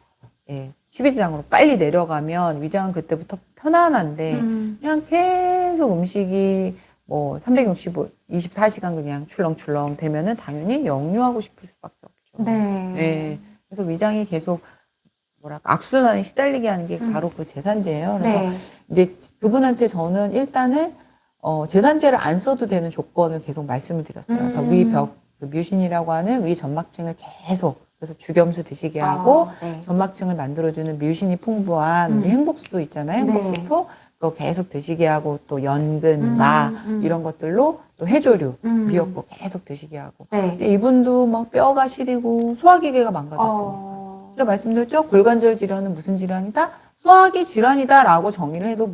십이지장으로 빨리 내려가면 위장은 그때부터 편안한데 그냥 계속 음식이 24시간 그냥 출렁출렁 되면은 당연히 역류하고 싶을 수밖에 없죠. 네. 그래서 위장이 계속 악순환에 시달리게 하는 게 바로 그 제산제예요. 그래서 이제 그분한테 저는 일단은 제산제를 안 써도 되는 조건을 계속 말씀을 드렸어요. 그래서 뮤신이라고 하는 위 점막층을 계속 그래서 죽염수 드시게 하고 점막층을 만들어주는 뮤신이 풍부한 우리 행복수 있잖아요. 행복수도 또 계속 드시게 하고 또 연근, 이런 것들로 또 해조류, 미역국 계속 드시게 하고. 근데 이분도 막 뼈가 시리고 소화기계가 망가졌습니다. 제가 말씀드렸죠? 골관절 질환은 무슨 질환이다? 소화기 질환이다라고 정의를 해도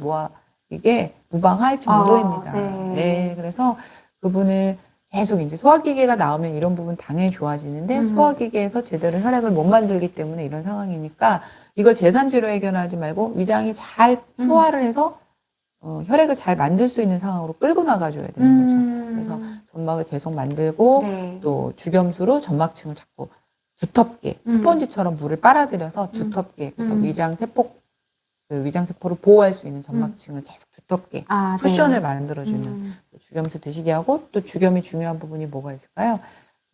이게 무방할 정도입니다. 네, 그래서 그분은 계속 이제 소화기계가 나오면 이런 부분 당연히 좋아지는데 소화기계에서 제대로 혈액을 못 만들기 때문에 이런 상황이니까 이걸 제산제로 해결하지 말고 위장이 잘 소화를 해서 혈액을 잘 만들 수 있는 상황으로 끌고 나가줘야 되는 거죠. 그래서 점막을 계속 만들고 네. 또 주겸수로 점막층을 자꾸 두텁게 스펀지처럼 물을 빨아들여서 두텁게 그래서 위장세포를 보호할 수 있는 점막층을 계속 두텁게 쿠션을 네. 만들어주는 주겸수 드시게 하고 또 주겸이 중요한 부분이 뭐가 있을까요?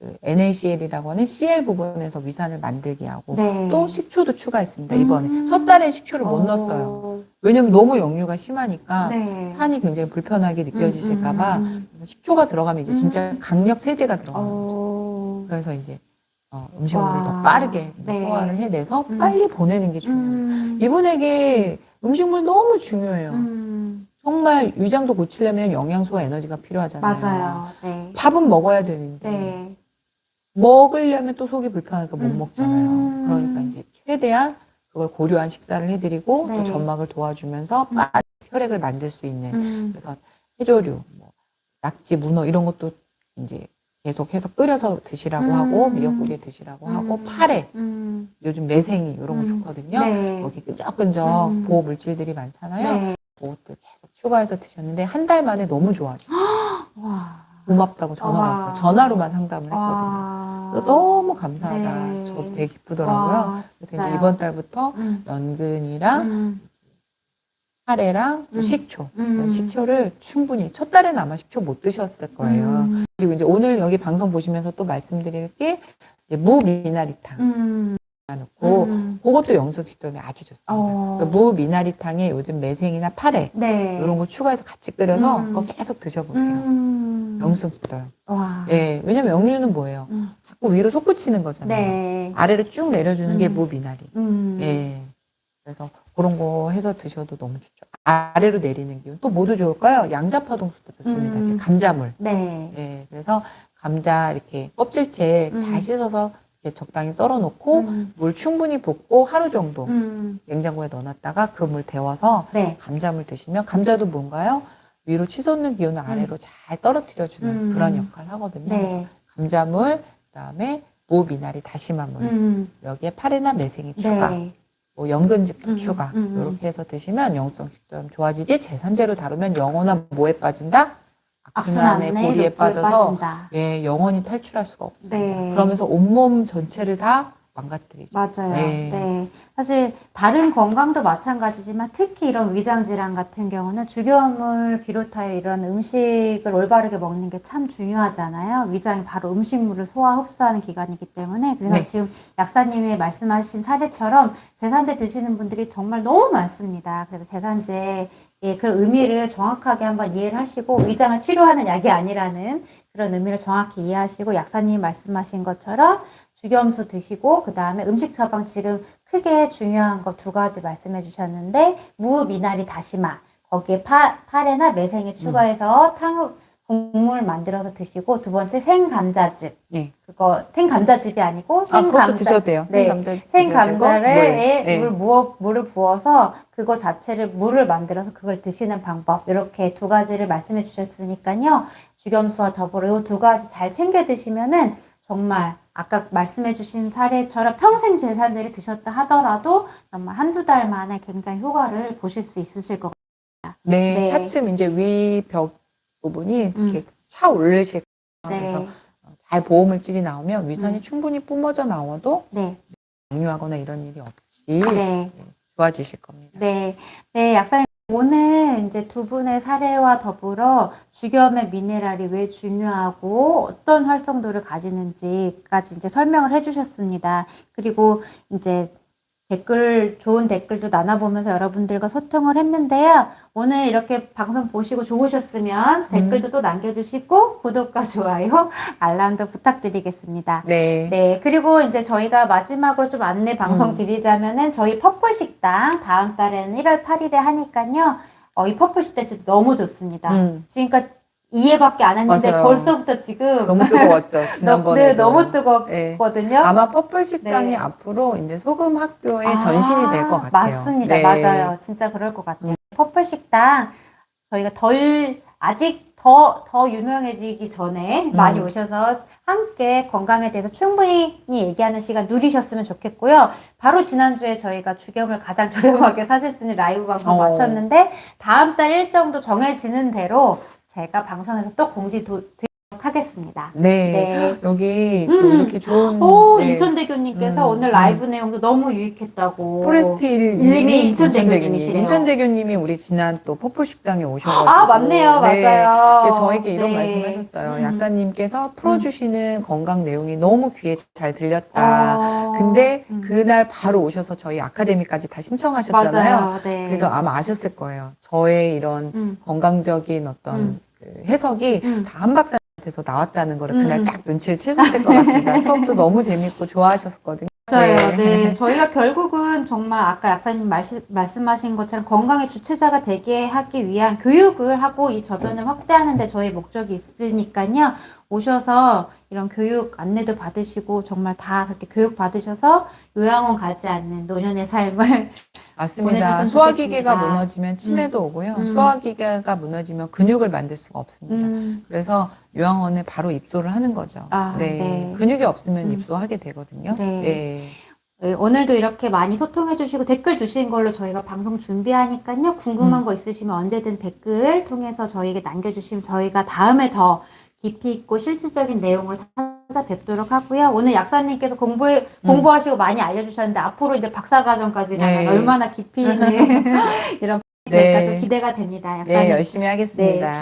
그 NaCl이라고 하는 Cl 부분에서 위산을 만들게 하고 네. 또 식초도 추가했습니다. 이번에 섣달에 식초를 못 넣었어요. 왜냐면 너무 역류가 심하니까 네. 산이 굉장히 불편하게 느껴지실까봐 식초가 들어가면 이제 진짜 강력 세제가 들어가는 거죠. 그래서 이제 음식물을 더 빠르게 네. 소화를 해내서 빨리 보내는 게 중요해요. 이분에게 음식물 너무 중요해요. 정말 위장도 고치려면 영양소와 에너지가 필요하잖아요. 맞아요. 네. 밥은 먹어야 되는데 네. 먹으려면 또 속이 불편하니까 못 먹잖아요. 그러니까 이제 최대한 그걸 고려한 식사를 해드리고 네. 또 점막을 도와주면서 빨리 혈액을 만들 수 있는 그래서 해조류, 뭐 낙지, 문어 이런 것도 이제 계속해서 끓여서 드시라고 하고 미역국에 드시라고 하고 파래, 요즘 매생이 이런 거 좋거든요. 네. 거기 끈적끈적 보호 물질들이 많잖아요. 네. 그것도 계속 추가해서 드셨는데 한 달 만에 너무 좋아졌어요. 와. 고맙다고 전화가 왔어요. 전화로만 상담을 했거든요. 그래서 너무 감사하다. 네. 저도 되게 기쁘더라고요. 와, 그래서 이제 이번 달부터 연근이랑 카레랑 또 식초. 식초를 충분히, 첫 달에는 아마 식초 못 드셨을 거예요. 그리고 이제 오늘 여기 방송 보시면서 또 말씀드릴 게, 이제 무미나리탕 넣고, 그것도 영양식도에 아주 좋습니다. 그래서 무미나리탕에 요즘 매생이나 파래, 네. 이런 거 추가해서 같이 끓여서 그거 계속 드셔보세요. 영양식도요. 와. 예, 왜냐면 역류는 뭐예요? 자꾸 위로 솟구치는 거잖아요. 네. 아래로 쭉 내려주는 게 무미나리. 음. 예. 그래서 그런 거 해서 드셔도 너무 좋죠. 아래로 내리는 기운. 또 뭐도 좋을까요? 양자파동수도 좋습니다. 지금 감자물. 네. 예. 그래서 감자 이렇게 껍질째 잘 씻어서 이렇게 적당히 썰어 놓고 물 충분히 붓고 하루 정도 냉장고에 넣어놨다가 그 물 데워서 네. 감자물 드시면 감자도 뭔가요? 위로 치솟는 기운을 아래로 잘 떨어뜨려주는 그런 역할을 하거든요. 네. 그래서 감자물, 그다음에 무미나리 다시마물, 여기에 파래나 매생이 추가, 네. 뭐 연근즙도 추가, 이렇게 해서 드시면 영성 식도염 좋아지지. 제산제로 다루면 영원한 뭐에 빠진다? 악순환의 고리에 빠져서 빠진다. 예, 영원히 탈출할 수가 없습니다. 네. 그러면서 온몸 전체를 다 망가뜨리죠. 맞아요. 네. 네. 사실 다른 건강도 마찬가지지만 특히 이런 위장 질환 같은 경우는 주겸을 비롯하여 이런 음식을 올바르게 먹는 게 참 중요하잖아요. 위장이 바로 음식물을 소화 흡수하는 기관이기 때문에 그래서 네. 지금 약사님이 말씀하신 사례처럼 제산제 드시는 분들이 정말 너무 많습니다. 그래서 제산제 그 의미를 정확하게 한번 이해를 하시고 위장을 치료하는 약이 아니라는 그런 의미를 정확히 이해하시고 약사님이 말씀하신 것처럼 주겸수 드시고 그 다음에 음식 처방 지금 크게 중요한 거 두 가지 말씀해 주셨는데 무미나리 다시마 거기에 파래나 매생이 추가해서 국물 만들어서 드시고 두 번째 생감자즙 네. 그거 생감자즙이 아니고 그것도 드셔도 돼요. 네, 생감자를 네. 물을 부어서 그거 자체를 물을 만들어서 그걸 드시는 방법 이렇게 두 가지를 말씀해 주셨으니까요. 주겸수와 더불어 이 두 가지 잘 챙겨 드시면은 정말 아까 말씀해 주신 사례처럼 평생 제산제를 드셨다 하더라도 정말 한두 달 만에 굉장히 효과를 보실 수 있으실 것 같아요. 네, 네. 차츰 이제 위벽 부분이 이렇게 차 오르실 거예요. 네. 그래서 잘 보호물질이 나오면 위산이 충분히 뿜어져 나와도 네. 역류하거나 이런 일이 없이 네. 좋아지실 겁니다. 네. 네, 약사님. 오늘 이제 두 분의 사례와 더불어 주겸의 미네랄이 왜 중요하고 어떤 활성도를 가지는지까지 이제 설명을 해주셨습니다. 그리고 이제 좋은 댓글도 나눠보면서 여러분들과 소통을 했는데요. 오늘 이렇게 방송 보시고 좋으셨으면 댓글도 또 남겨주시고 구독과 좋아요, 알람도 부탁드리겠습니다. 네. 네. 그리고 이제 저희가 마지막으로 좀 안내 방송 드리자면은 저희 퍼플 식당 다음 달에는 1월 8일에 하니까요. 이 퍼플 식당 진짜 너무 좋습니다. 지금까지 2회밖에 안 했는데 맞아요. 벌써부터 지금 너무 뜨거웠죠. 지난번에. 네, 너무 뜨겁거든요. 아마 퍼플 식당이 네. 앞으로 이제 소금 학교의 전신이 될 것 같아요. 맞습니다. 네. 맞아요. 진짜 그럴 것 같아요. 퍼플 식당 저희가 아직 더 유명해지기 전에 많이 오셔서 함께 건강에 대해서 충분히 얘기하는 시간 누리셨으면 좋겠고요. 바로 지난주에 저희가 주겸을 가장 저렴하게 사실 수 있는 라이브 방송 마쳤는데 다음 달 일정도 정해지는 대로 제가 방송에서 또 공지 하겠습니다. 네. 여기 또 이렇게 좋은. 오, 네. 인천대교님께서 오늘 라이브 내용도 너무 유익했다고. 포레스트힐님이 인천대교님이시네요. 인천대교님이 우리 지난 또 포포식당에 오셔가지고. 아, 맞네요. 네. 맞아요. 저에게 이런 네. 말씀하셨어요. 약사님께서 풀어주시는 건강 내용이 너무 귀에 잘 들렸다. 근데 그날 바로 오셔서 저희 아카데미까지 다 신청하셨잖아요. 맞아요. 네. 그래서 아마 아셨을 거예요. 저의 이런 건강적인 어떤 그 해석이 다 한 박사한테서 나왔다는 거를 그날 딱 눈치를 채셨을 것 같습니다. 수업도 너무 재밌고 좋아하셨거든요. 맞아요. 네. 저희가 결국은 정말 아까 약사님 말씀하신 것처럼 건강의 주체자가 되게 하기 위한 교육을 하고 이 저변을 확대하는 데 저희 목적이 있으니까요. 오셔서 이런 교육 안내도 받으시고 정말 다 그렇게 교육 받으셔서 요양원 가지 않는 노년의 삶을 맞습니다. 보내셨으면 소화기계가 좋겠습니다. 무너지면 치매도 오고요. 소화기계가 무너지면 근육을 만들 수가 없습니다. 그래서 요양원에 바로 입소를 하는 거죠. 아, 네. 네. 근육이 없으면 입소하게 되거든요. 네. 네. 네, 오늘도 이렇게 많이 소통해 주시고 댓글 주신 걸로 저희가 방송 준비하니까요. 궁금한 거 있으시면 언제든 댓글 통해서 저희에게 남겨주시면 저희가 다음에 더 깊이 있고 실질적인 내용을 찾아뵙도록 하고요. 오늘 약사님께서 공부하시고 많이 알려주셨는데 앞으로 이제 박사과정까지 가면 네. 얼마나 깊이 있는 이런 될까 또 기대가 됩니다. 약사님. 네, 열심히 하겠습니다. 네,